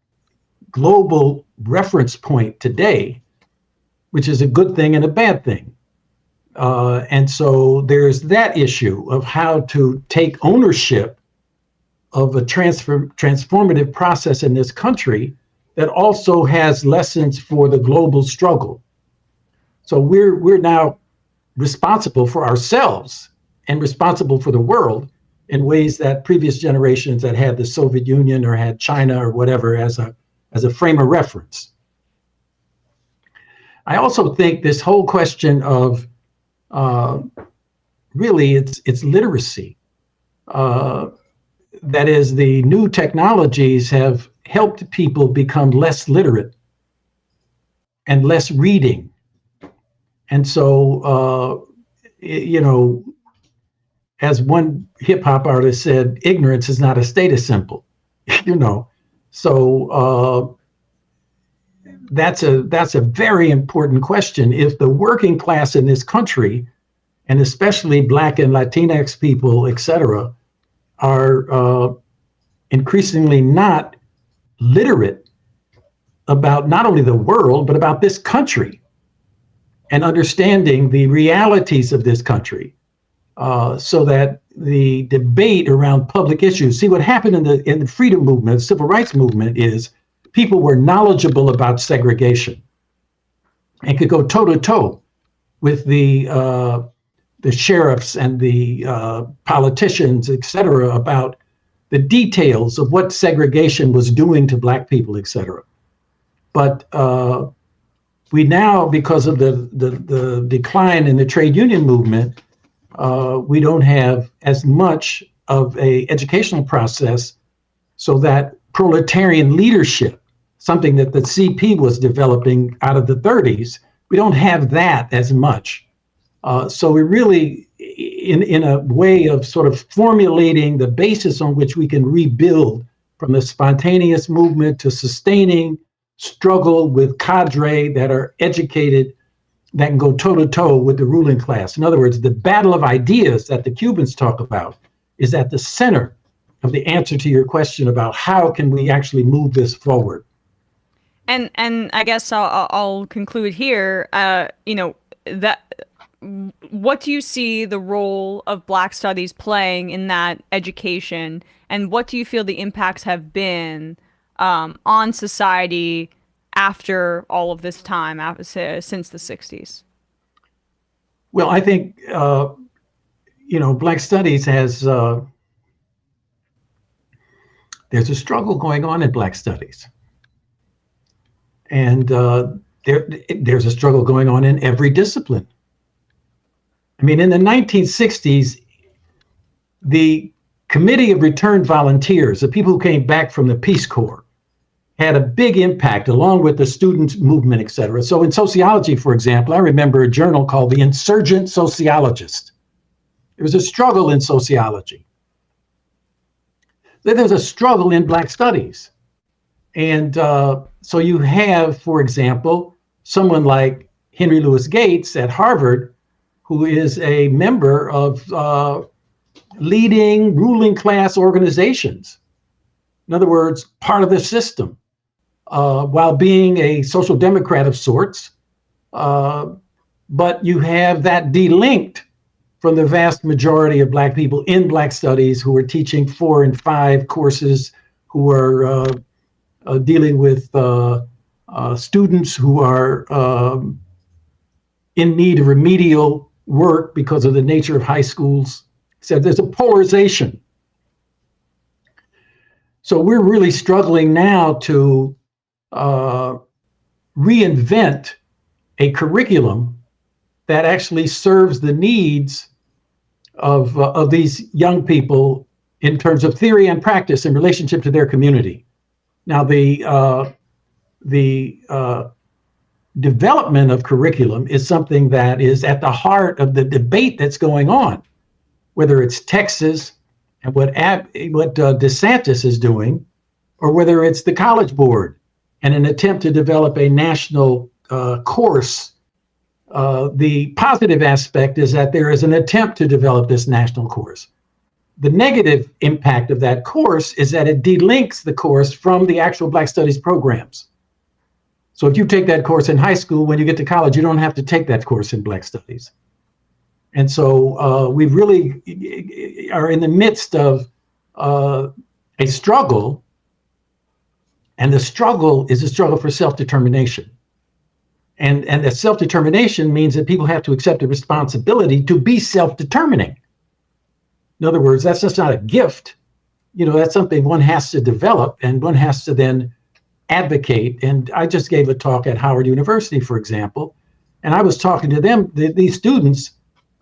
S11: global reference point today, which is a good thing and a bad thing. And so there's that issue of how to take ownership of a transformative process in this country that also has lessons for the global struggle. So we're now responsible for ourselves and responsible for the world in ways that previous generations that had the Soviet Union or had China or whatever as a frame of reference. I also think this whole question of really it's literacy. That is, the new technologies have helped people become less literate and less reading. And so, as one hip hop artist said, ignorance is not a status symbol, So that's a very important question. If the working class in this country, and especially Black and Latinx people, et cetera, are increasingly not literate about not only the world, but about this country and understanding the realities of this country, so that the debate around public issues, see what happened in the freedom movement, the civil rights movement, is people were knowledgeable about segregation and could go toe to toe with the sheriffs and the politicians, et cetera, about the details of what segregation was doing to Black people, et cetera. But we now, because of the decline in the trade union movement, we don't have as much of a educational process, so that proletarian leadership, something that the CP was developing out of the 30s, we don't have that as much. So we really, in a way of sort of formulating the basis on which we can rebuild from the spontaneous movement to sustaining struggle with cadre that are educated, that can go toe to toe with the ruling class. In other words, the battle of ideas that the Cubans talk about is at the center of the answer to your question about how can we actually move this forward.
S6: And I guess I'll conclude here. What do you see the role of Black Studies playing in that education, and what do you feel the impacts have been on society after all of this time, since the 60s?
S11: Well, I think, Black Studies has, there's a struggle going on in Black Studies. And there's a struggle going on in every discipline. I mean, in the 1960s, the Committee of Returned Volunteers, the people who came back from the Peace Corps, had a big impact, along with the student movement, et cetera. So in sociology, for example, I remember a journal called The Insurgent Sociologist. There was a struggle in sociology. Then there's a struggle in Black Studies. And so you have, for example, someone like Henry Louis Gates at Harvard, who is a member of leading ruling class organizations. In other words, part of the system, while being a social democrat of sorts. But you have that delinked from the vast majority of Black people in Black Studies who are teaching 4 and 5 courses, who are dealing with students who are in need of remedial work because of the nature of high schools. So there's a polarization. So we're really struggling now to reinvent a curriculum that actually serves the needs of these young people in terms of theory and practice in relationship to their community. Now, the development of curriculum is something that is at the heart of the debate that's going on, whether it's Texas and what DeSantis is doing, or whether it's the College Board and an attempt to develop a national course. The positive aspect is that there is an attempt to develop this national course. The negative impact of that course is that it delinks the course from the actual Black Studies programs. So if you take that course in high school, when you get to college, you don't have to take that course in Black Studies. And so we really are in the midst of a struggle, and the struggle is a struggle for self-determination. And that self-determination means that people have to accept the responsibility to be self-determining. In other words, that's just not a gift. That's something one has to develop, and one has to then advocate. And I just gave a talk at Howard University, for example, and I was talking to them, these students,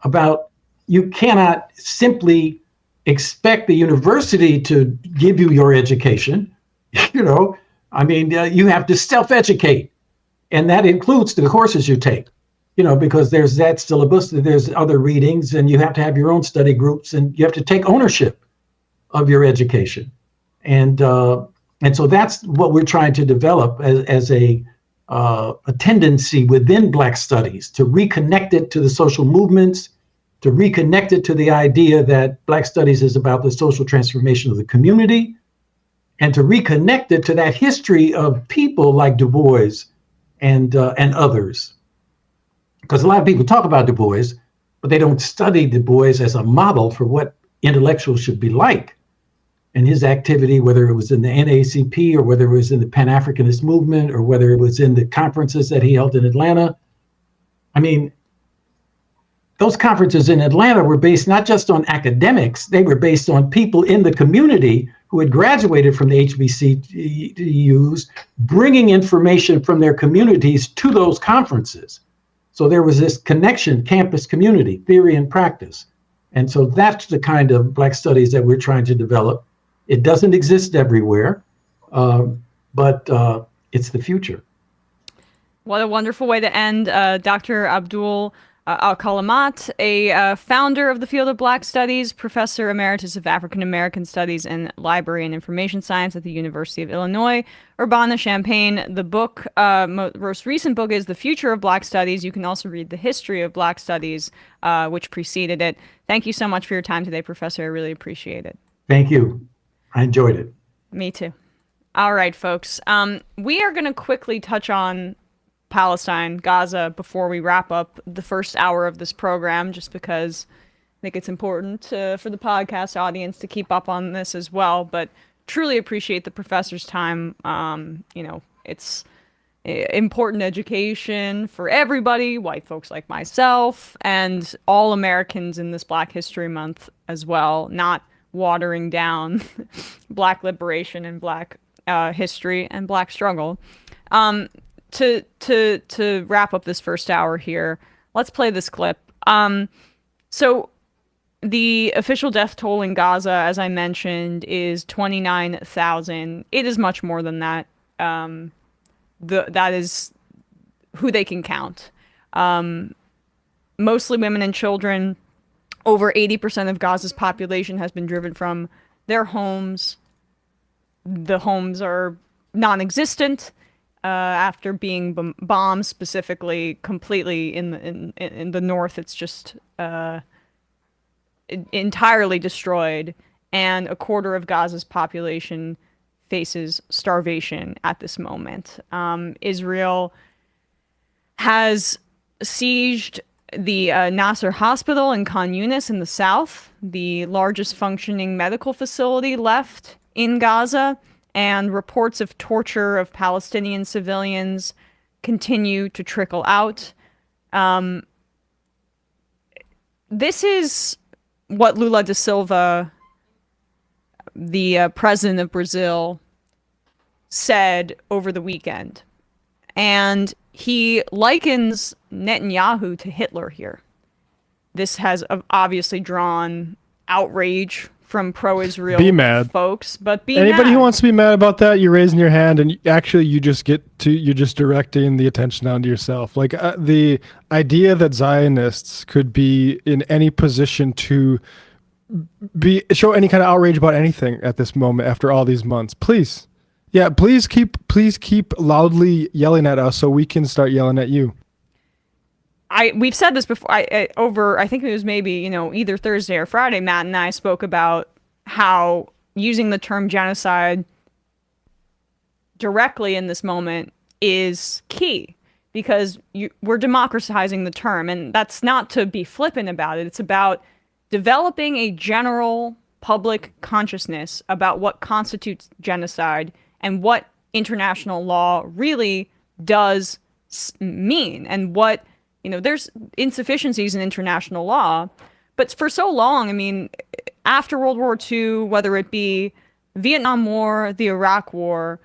S11: about you cannot simply expect the university to give you your education. You have to self-educate, and that includes the courses you take. Because there's that syllabus, there's other readings, and you have to have your own study groups, and you have to take ownership of your education. And so that's what we're trying to develop as a a tendency within Black studies to reconnect it to the social movements, to reconnect it to the idea that Black studies is about the social transformation of the community, and to reconnect it to that history of people like Du Bois and others. Because a lot of people talk about Du Bois, but they don't study Du Bois as a model for what intellectuals should be like. And his activity, whether it was in the NAACP or whether it was in the Pan-Africanist movement or whether it was in the conferences that he held in Atlanta. I mean, those conferences in Atlanta were based not just on academics, they were based on people in the community who had graduated from the HBCUs, bringing information from their communities to those conferences. So there was this connection, campus community, theory and practice. And so that's the kind of Black studies that we're trying to develop. It doesn't exist everywhere, but it's the future.
S6: What a wonderful way to end. Dr. Abdul Alkalimat, a founder of the field of Black Studies, Professor Emeritus of African American Studies and Library and Information Science at the University of Illinois Urbana-Champaign. The book, most recent book, is The Future of Black Studies. You can also read the history of Black Studies, which preceded it. Thank you so much for your time today, Professor. I really appreciate it.
S11: Thank you. I enjoyed it.
S6: Me too. All right, folks. We are going to quickly touch on Palestine, Gaza, before we wrap up the first hour of this program, just because I think it's important for the podcast audience to keep up on this as well. But truly appreciate the professor's time. It's important education for everybody, white folks like myself, and all Americans in this Black History Month as well, not watering down Black liberation and Black history and Black struggle. To wrap up this first hour here, let's play this clip. So the official death toll in Gaza, as I mentioned, is 29,000. It is much more than that. That is who they can count. Mostly women and children. Over 80% of Gaza's population has been driven from their homes. The homes are non-existent after being bombed, specifically completely in the north. It's just entirely destroyed, and a quarter of Gaza's population faces starvation at this moment. Israel has sieged the Nasser Hospital in Khan Yunis in the south, the largest functioning medical facility left in Gaza, and reports of torture of Palestinian civilians continue to trickle out. This is what Lula da Silva, the president of Brazil, said over the weekend. And he likens Netanyahu to Hitler here. This has obviously drawn outrage from pro-Israel folks, but
S7: anybody who wants to be mad about that, you're raising your hand, and you're just directing the attention onto yourself. Like the idea that Zionists could be in any position to show any kind of outrage about anything at this moment after all these months, please keep loudly yelling at us so we can start yelling at you.
S6: We've said this before. I think it was maybe, either Thursday or Friday, Matt and I spoke about how using the term genocide directly in this moment is key, because we're democratizing the term, and that's not to be flippant about it. It's about developing a general public consciousness about what constitutes genocide and what international law really does mean, and what there's insufficiencies in international law, but for so long, after World War II, whether it be Vietnam War, the Iraq War,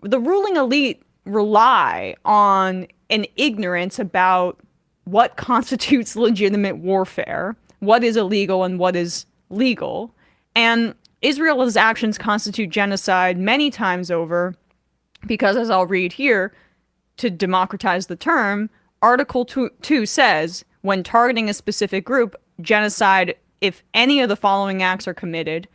S6: the ruling elite rely on an ignorance about what constitutes legitimate warfare, what is illegal and what is legal. And Israel's actions constitute genocide many times over, because, as I'll read here, to democratize the term, Article 2 says, when targeting a specific group, genocide, if any of the following acts are committed,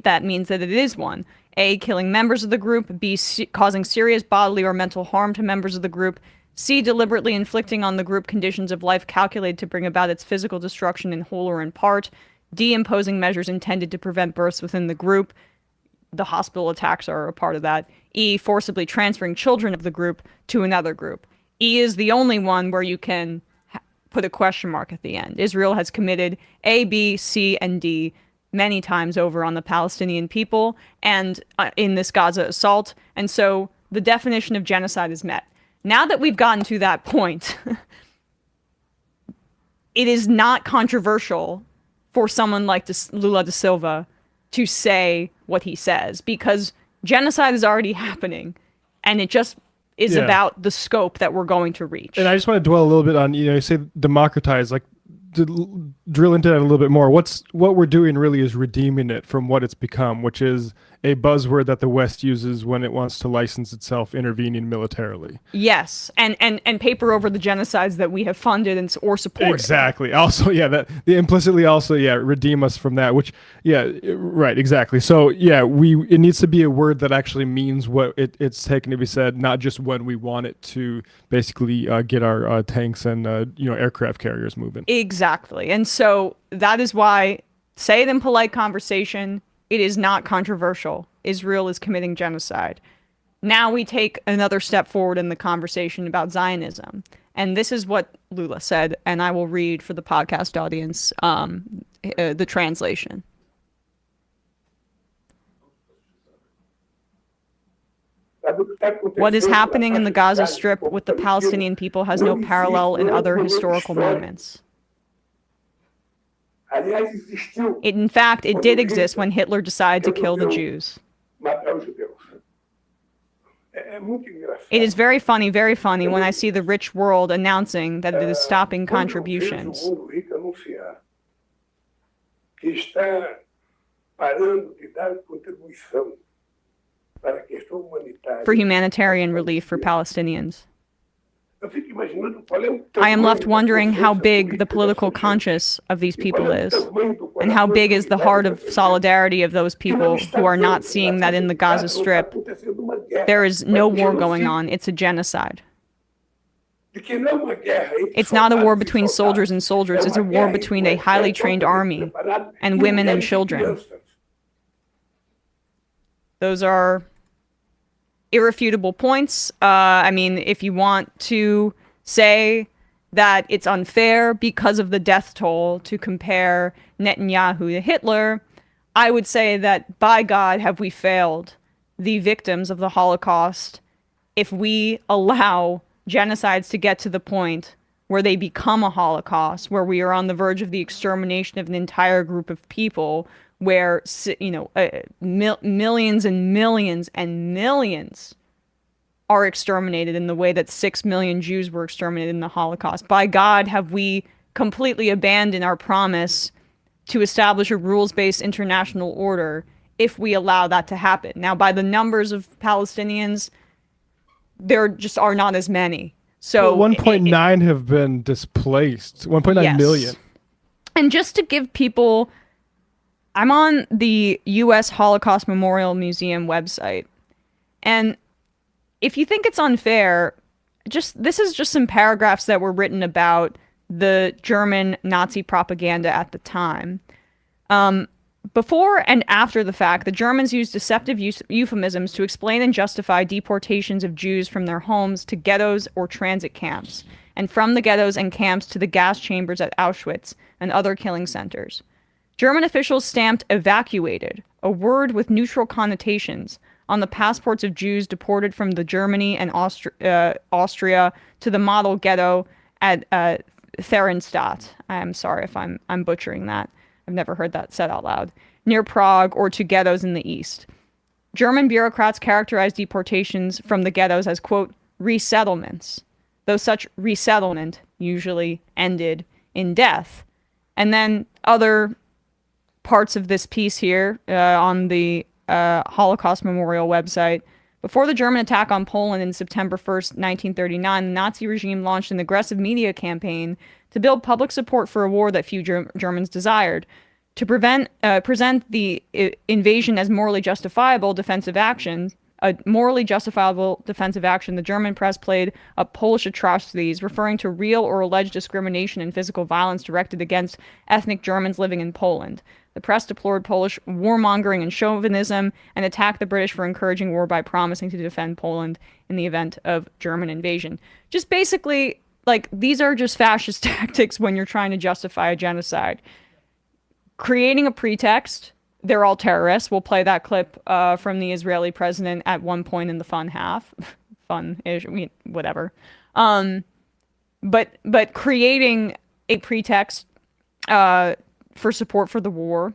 S6: that means that it is one. A, killing members of the group, B, causing serious bodily or mental harm to members of the group, C, deliberately inflicting on the group conditions of life calculated to bring about its physical destruction in whole or in part, D, imposing measures intended to prevent births within the group. The hospital attacks are a part of that. E, forcibly transferring children of the group to another group. E is the only one where you can put a question mark at the end. Israel has committed A, B, C, and D many times over on the Palestinian people and in this Gaza assault. And so the definition of genocide is met. Now that we've gotten to that point, it is not controversial for someone like Lula da Silva to say what he says, because genocide is already happening, and it just is about the scope that we're going to reach. And
S7: I just want to dwell a little bit on, you say democratize, like to drill into that a little bit more. What we're doing really is redeeming it from what it's become, which is a buzzword that the West uses when it wants to license itself intervening militarily.
S6: Yes, and paper over the genocides that we have funded or supported.
S7: Exactly. Also, that the implicitly also redeem us from that. Which right, exactly. So it needs to be a word that actually means what it's taken to be said, not just when we want it to basically get our tanks and aircraft carriers moving.
S6: Exactly, and so that is why say it in polite conversation. It is not controversial. Israel is committing genocide. Now we take another step forward in the conversation about Zionism. And this is what Lula said, and I will read for the podcast audience the translation. What is happening in the Gaza Strip with the Palestinian people has no parallel in other historical moments. In fact, it did exist when Hitler decided to kill the Jews. It is very funny when I see the rich world announcing that it is stopping contributions. For humanitarian relief for Palestinians. I am left wondering how big the political conscience of these people is, and how big is the heart of solidarity of those people who are not seeing that in the Gaza Strip there is no war going on, it's a genocide. It's not a war between soldiers and soldiers, it's a war between a highly trained army and women and children. Those are irrefutable points. If you want to say that it's unfair because of the death toll to compare Netanyahu to Hitler, I would say that, by God, have we failed the victims of the Holocaust if we allow genocides to get to the point where they become a Holocaust, where we are on the verge of the extermination of an entire group of people, where millions and millions and millions are exterminated in the way that 6 million Jews were exterminated in the Holocaust. By God, have we completely abandoned our promise to establish a rules-based international order if we allow that to happen. Now, by the numbers of Palestinians, there just are not as many. So
S7: 1.9 have been displaced. 1.9 million.
S6: And just to give people, I'm on the U.S. Holocaust Memorial Museum website, and if you think it's unfair, this is just some paragraphs that were written about the German Nazi propaganda at the time. Before and after the fact, the Germans used deceptive euphemisms to explain and justify deportations of Jews from their homes to ghettos or transit camps, and from the ghettos and camps to the gas chambers at Auschwitz and other killing centers. German officials stamped evacuated, a word with neutral connotations, on the passports of Jews deported from the Germany and Austria to the model ghetto at Theresienstadt. I'm sorry if I'm butchering that. I've never heard that said out loud. Near Prague, or to ghettos in the east. German bureaucrats characterized deportations from the ghettos as, quote, resettlements, though such resettlement usually ended in death. And then other parts of this piece here on the Holocaust Memorial website. Before the German attack on Poland in September 1st, 1939, the Nazi regime launched an aggressive media campaign to build public support for a war that few Germans desired. To present the invasion as morally justifiable defensive action, the German press played up Polish atrocities, referring to real or alleged discrimination and physical violence directed against ethnic Germans living in Poland. The press deplored Polish warmongering and chauvinism and attacked the British for encouraging war by promising to defend Poland in the event of German invasion. Just basically, like, these are just fascist tactics when you're trying to justify a genocide. Creating a pretext. They're all terrorists. We'll play that clip from the Israeli president at one point in the fun half. Fun-ish, whatever. But creating a pretext for support for the war,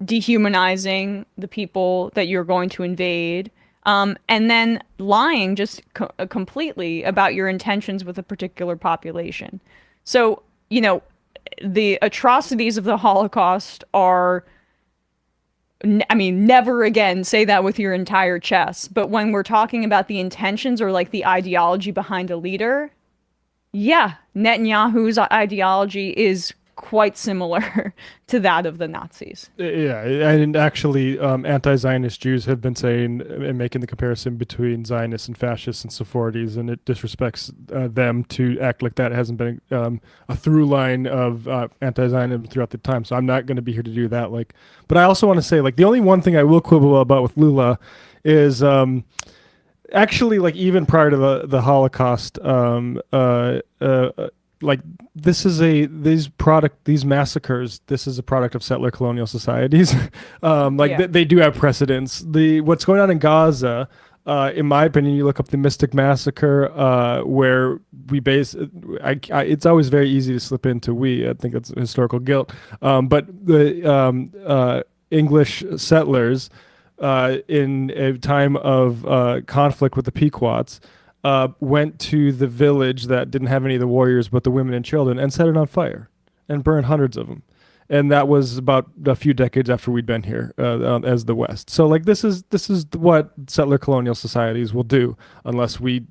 S6: dehumanizing the people that you're going to invade, and then lying just completely about your intentions with a particular population. So, you know, the atrocities of the Holocaust are, I mean, never again say that with your entire chest. But when we're talking about the intentions or like the ideology behind a leader, yeah, Netanyahu's ideology is quite similar to that of the Nazis.
S7: Yeah, and actually anti-Zionist Jews have been saying and making the comparison between Zionists and fascists and Sephardi's, and it disrespects them to act like that hasn't been a through line of anti-Zionism throughout the time. So I'm not going to be here to do that. Like, but I also want to say, like, the only one thing I will quibble about with Lula is actually, like, even prior to the Holocaust, like, these massacres, this is a product of settler colonial societies. They do have precedents. What's going on in Gaza, in my opinion, you look up the Mystic Massacre, where it's always very easy to slip into I think it's historical guilt. But the English settlers, in a time of conflict with the Pequots, went to the village that didn't have any of the warriors but the women and children and set it on fire and burned hundreds of them. And that was about a few decades after we'd been here as the West. So, like, this is what settler colonial societies will do unless we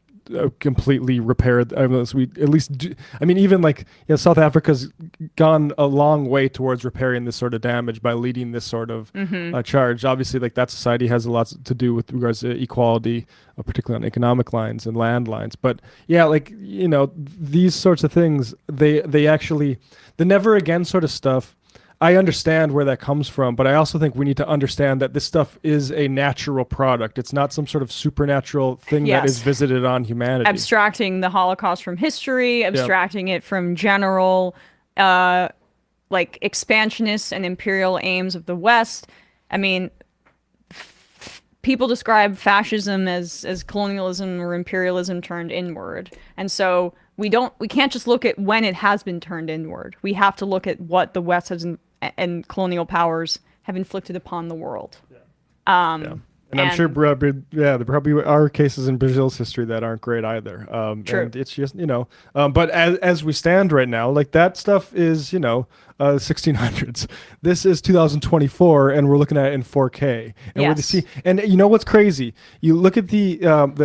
S7: completely repair, unless we at least do. I mean, even like, you know, South Africa's gone a long way towards repairing this sort of damage by leading this sort of charge. Obviously, like, that society has a lot to do with regards to equality, particularly on economic lines and land lines. But yeah, like, you know, these sorts of things, they actually, the never again sort of stuff, I understand where that comes from, but I also think we need to understand that this stuff is a natural product. It's not some sort of supernatural thing that is visited on humanity.
S6: Abstracting the Holocaust from history, abstracting it from general, like, expansionist and imperial aims of the West. I mean, people describe fascism as colonialism or imperialism turned inward. And so we can't just look at when it has been turned inward. We have to look at what the West has and colonial powers have inflicted upon the world.
S7: And I'm sure, there probably are cases in Brazil's history that aren't great either.
S6: True.
S7: And it's just, you know, but as we stand right now, like, that stuff is, you know, 1600s. This is 2024, and we're looking at it in 4K. And and you know what's crazy? You look at the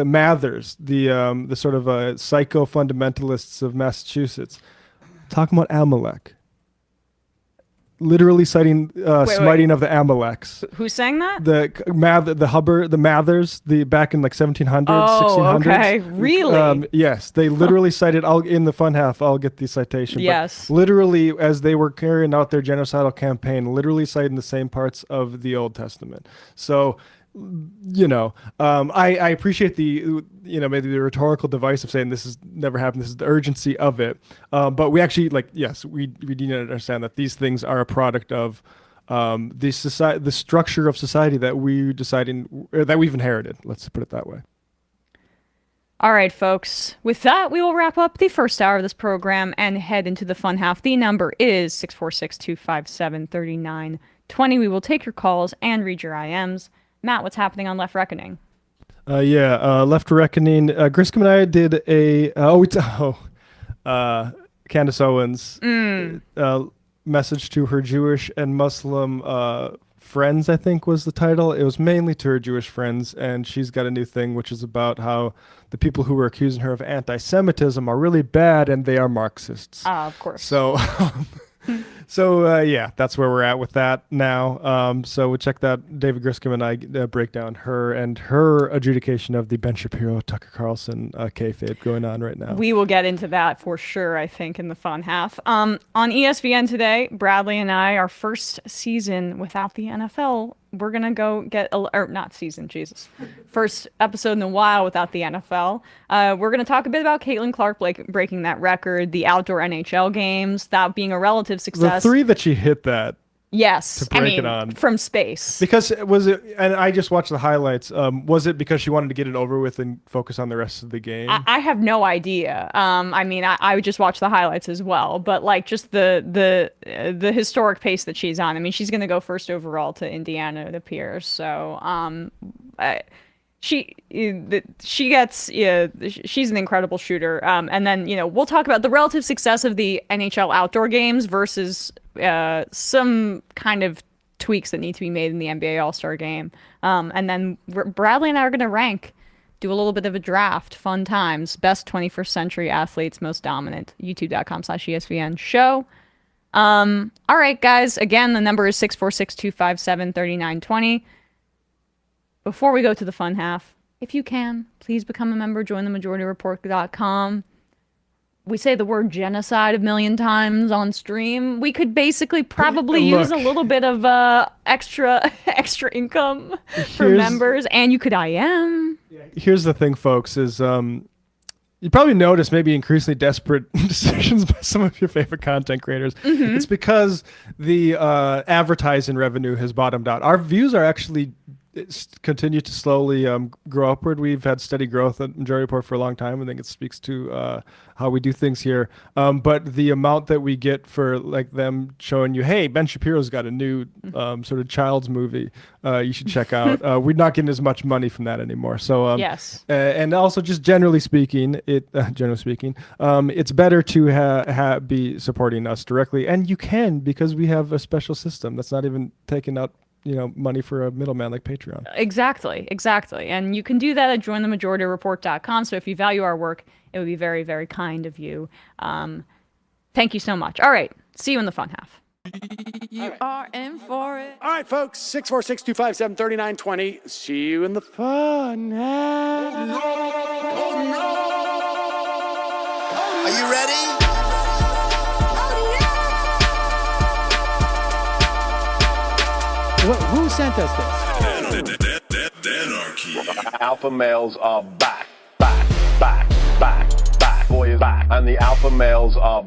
S7: Mathers, the sort of psycho fundamentalists of Massachusetts, talking about Amalek. Literally citing smiting of the Amaleks.
S6: Who's saying that?
S7: The Mathers, back in like 1700s, 1600s.
S6: Okay, really?
S7: Yes, they literally cited. In the fun half, I'll get the citation.
S6: Yes.
S7: But literally, as they were carrying out their genocidal campaign, literally citing the same parts of the Old Testament. So, you know, I appreciate the, you know, maybe the rhetorical device of saying this has never happened. This is the urgency of it. But we actually, like, yes, we need to understand that these things are a product of the structure of society that that we've inherited. Let's put it that way.
S6: All right, folks. With that, we will wrap up the first hour of this program and head into the fun half. The number is 646-257-3920. We will take your calls and read your IMs. Matt, what's happening on Left Reckoning?
S7: Left Reckoning. Griscom and I did Candace Owens message to her Jewish and Muslim friends, I think was the title. It was mainly to her Jewish friends, and she's got a new thing, which is about how the people who were accusing her of anti-Semitism are really bad, and they are Marxists.
S6: Of course.
S7: So... So that's where we're at with that now. So we'll check that David Griscom and I break down her adjudication of the Ben Shapiro, Tucker Carlson kayfabe going on right now.
S6: We will get into that for sure, I think, in the fun half. On ESPN today, Bradley and I, our first season without the NFL, we're going to go get, first episode in a while without the NFL. We're going to talk a bit about Caitlin Clark breaking that record, the outdoor NHL games, that being a relative success.
S7: The 3 that she hit that.
S6: Yes,
S7: to break it on
S6: from space.
S7: Because was it? And I just watched the highlights. Was it because she wanted to get it over with and focus on the rest of the game?
S6: I have no idea. I would just watch the highlights as well. But like just the historic pace that she's on. I mean, she's going to go first overall to Indiana, it appears. So she's an incredible shooter. And then we'll talk about the relative success of the NHL outdoor games versus some kind of tweaks that need to be made in the NBA All-Star Game. And then Bradley and I are going to do a little bit of a draft, fun times, best 21st century athletes, most dominant, youtube.com/ESPN show. All right, guys, again, the number is 646-257-3920. Before we go to the fun half, if you can, please become a member, join themajorityreport.com. We say the word genocide a million times on stream. We could basically probably use a little bit of extra income for members, and you could IM.
S7: Here's the thing, folks, is you probably notice maybe increasingly desperate decisions by some of your favorite content creators. Mm-hmm. It's because the advertising revenue has bottomed out. Our views are actually continue to slowly grow upward. We've had steady growth at Majority Report for a long time. I think it speaks to how we do things here. But the amount that we get for like them showing you, hey, Ben Shapiro's got a new sort of child's movie you should check out. We're not getting as much money from that anymore. So
S6: yes,
S7: and also just generally speaking, it's better to be supporting us directly, and you can because we have a special system that's not even taking out money for a middleman like Patreon.
S6: Exactly. And you can do that at jointhemajorityreport.com. So if you value our work, it would be very, very kind of you. Thank you so much. All right. See you in the fun half.
S12: You are in for it.
S13: All right, folks. 646-257-3920. See you in the fun half.
S12: Oh, no.
S14: Are you ready?
S13: Who sent us this?
S15: Anarchy. Alpha males are back. Boy is back. And the alpha males are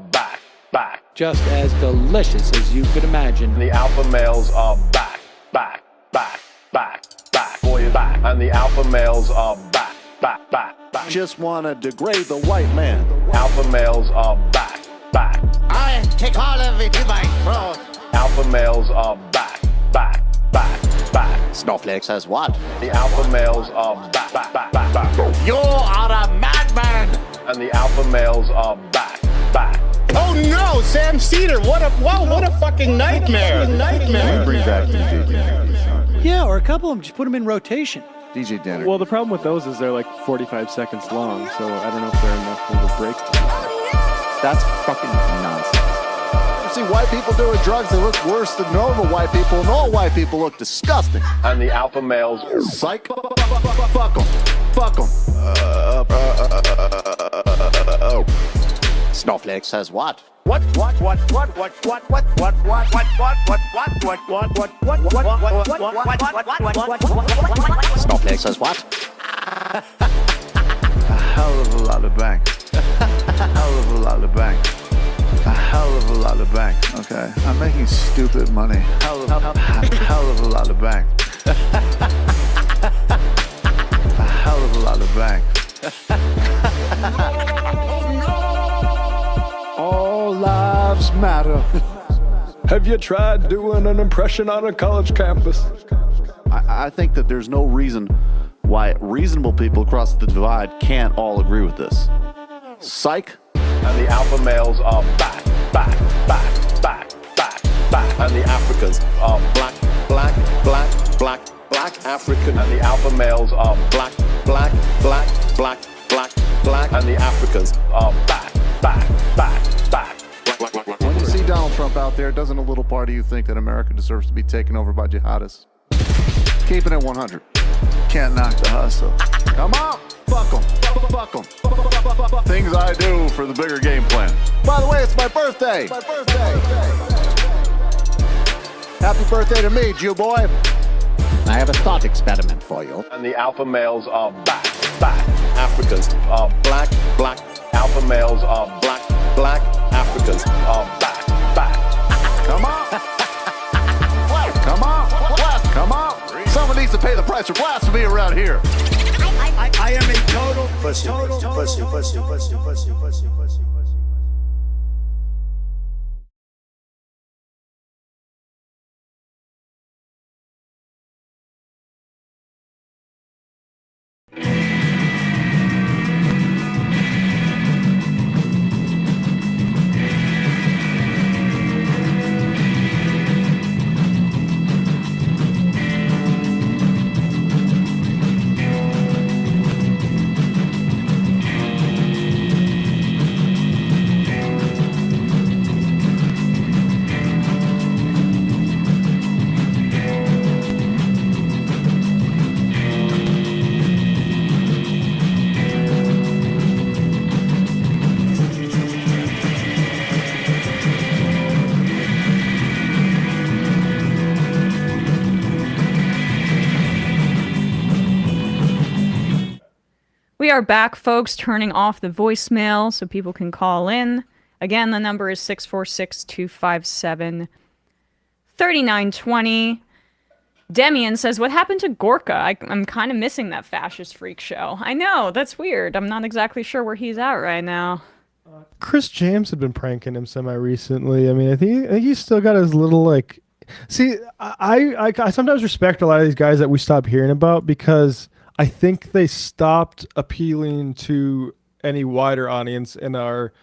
S15: back.
S13: Just as delicious as you could imagine.
S15: The alpha males are back. Boy is back. And the alpha males are back.
S14: Just wanna degrade the white man.
S15: Alpha males are back.
S14: I take all of it in my throat.
S15: Alpha males are back.
S14: Snowflake says what?
S15: The alpha males are back.
S14: You are a madman!
S15: And the alpha males are back.
S14: Oh no, Sam Seder! What a fucking nightmare!
S16: Bring back DJ Danner.
S13: Yeah, or a couple of them. Just put them in rotation.
S16: DJ Danner.
S7: Well, the problem with those is they're like 45 seconds long, so I don't know if they're enough of a break.
S16: That's fucking nonsense.
S14: See white people doing drugs, they look worse than normal white people, and all white people look disgusting.
S15: And the alpha males,
S14: psych, fuck them. Snowflake says what? What? Snowflake says what?
S16: A hell of a lot of bank. A hell of a lot of bank. A hell of a lot of bank. Okay, I'm making stupid money. Hell of a lot of bank. A hell of a lot of bank. All lives matter.
S7: Have you tried doing an impression on a college campus?
S16: I think that there's no reason why reasonable people across the divide can't all agree with this. Psych.
S15: And the alpha males are back. And the Africans are black African. And the alpha males are black. And the Africans are back.
S16: When you see Donald Trump out
S14: out there, doesn't a little part of you think that America deserves to be taken over by jihadists? Keeping it 100.
S16: Can't knock the hustle.
S14: Come on, fuck 'em, fuck 'em. Things I do for the bigger game plan. By the way, it's my birthday. Happy birthday to me, Jew boy.
S15: I have a thought experiment for you. And the alpha males are back. Africans are black. Alpha males are black. Africans are back.
S14: Come on. Come on. Someone needs to pay the price for blasphemy around here.
S16: I am a total pussy.
S6: We are back, folks, turning off the voicemail so people can call in. Again, the number is 646-257-3920. Demian says, what happened to Gorka? I'm kind of missing that fascist freak show. I know, that's weird. I'm not exactly sure where he's at right now.
S7: Chris James had been pranking him semi-recently. I mean, I think he's still got his little, like... See, I sometimes respect a lot of these guys that we stop hearing about because... I think they stopped appealing to any wider audience and are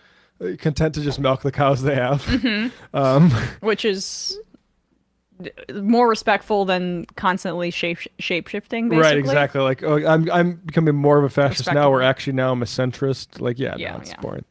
S7: content to just milk the cows they have.
S6: Mm-hmm. Which is more respectful than constantly shape-shifting, basically.
S7: Right, exactly. Like, oh, I'm becoming more of a fascist now, or actually now I'm a centrist. Like, no, it's boring.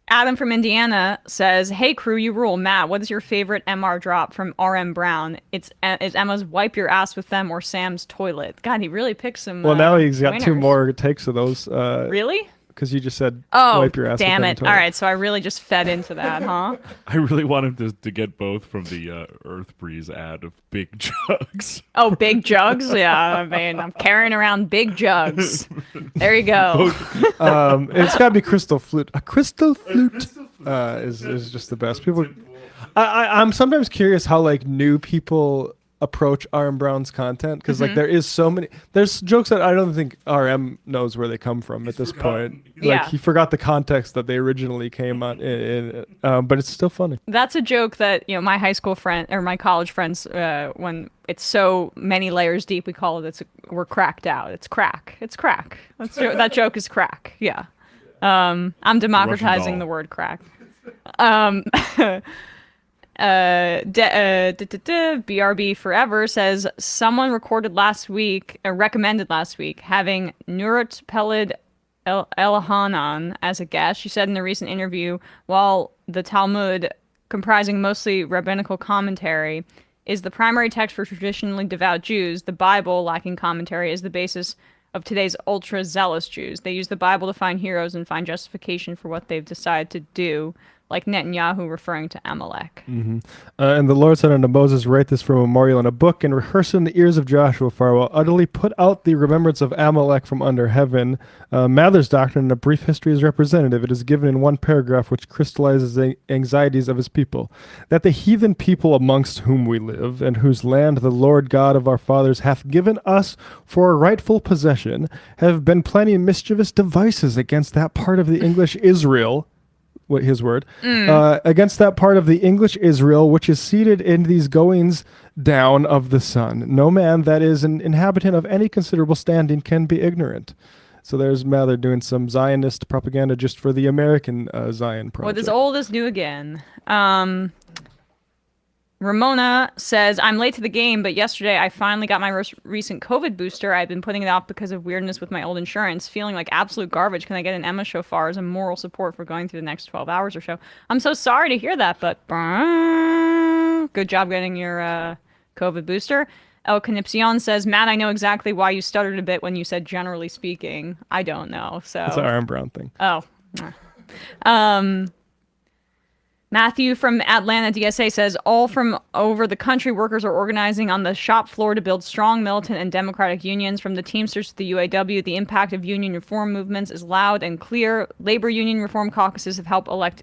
S6: Adam from Indiana says, hey crew, you rule. Matt, what is your favorite MR drop from RM Brown? Is Emma's wipe your ass with them or Sam's toilet? God, he really picks some
S7: Well, now he's got
S6: winners.
S7: 2 more takes of those.
S6: Really?
S7: Because you just said
S6: wipe
S7: your ass
S6: damn
S7: with
S6: it.
S7: them
S6: All right, so I really just fed into that, huh?
S10: I really want him to get both from the Earth Breeze ad of big jugs.
S6: Oh, big jugs? Yeah, I mean, I'm carrying around big jugs. There you go.
S7: It's got to be Crystal Flute. A Crystal Flute is just the best. People, I'm sometimes curious how like new people approach RM Brown's content because like there's jokes that I don't think RM knows where they come from at this point. Like he forgot the context that they originally came on in, but it's still funny.
S6: That's a joke that my high school friend or my college friends when it's so many layers deep we call it we're cracked out. It's crack. That joke is crack. Yeah. I'm democratizing the word crack. BRB Forever says someone recommended last week having Nurat Peled Elhanan as a guest. She said in a recent interview, while the Talmud, comprising mostly rabbinical commentary, is the primary text for traditionally devout Jews, the Bible, lacking commentary, is the basis of today's ultra-zealous Jews. They use the Bible to find heroes and find justification for what they've decided to do, like Netanyahu referring to Amalek.
S7: Mm-hmm. And the Lord said unto Moses, write this for a memorial in a book and rehearse it in the ears of Joshua, for I will utterly put out the remembrance of Amalek from under heaven. Mather's doctrine in a brief history is representative. It is given in one paragraph which crystallizes the anxieties of his people, that the heathen people amongst whom we live, and whose land the Lord God of our fathers hath given us for a rightful possession, have been planning mischievous devices against that part of the English Israel, his word, against that part of the English Israel which is seated in these goings down of the sun. No man that is an inhabitant of any considerable standing can be ignorant. So there's Mather doing some Zionist propaganda just for the American Zion project.
S6: What is old is new again. Ramona says, I'm late to the game, but yesterday I finally got my recent COVID booster. I've been putting it off because of weirdness with my old insurance, feeling like absolute garbage. Can I get an Emma shofar as a moral support for going through the next 12 hours or so? I'm so sorry to hear that, but good job getting your COVID booster. El Canipsion says, Matt, I know exactly why you stuttered a bit when you said generally speaking. I don't know. So
S7: it's an Aaron Brown thing.
S6: Oh. Matthew from Atlanta DSA says, all from over the country, workers are organizing on the shop floor to build strong militant and democratic unions. From the Teamsters to the UAW, the impact of union reform movements is loud and clear. Labor union reform caucuses have helped elect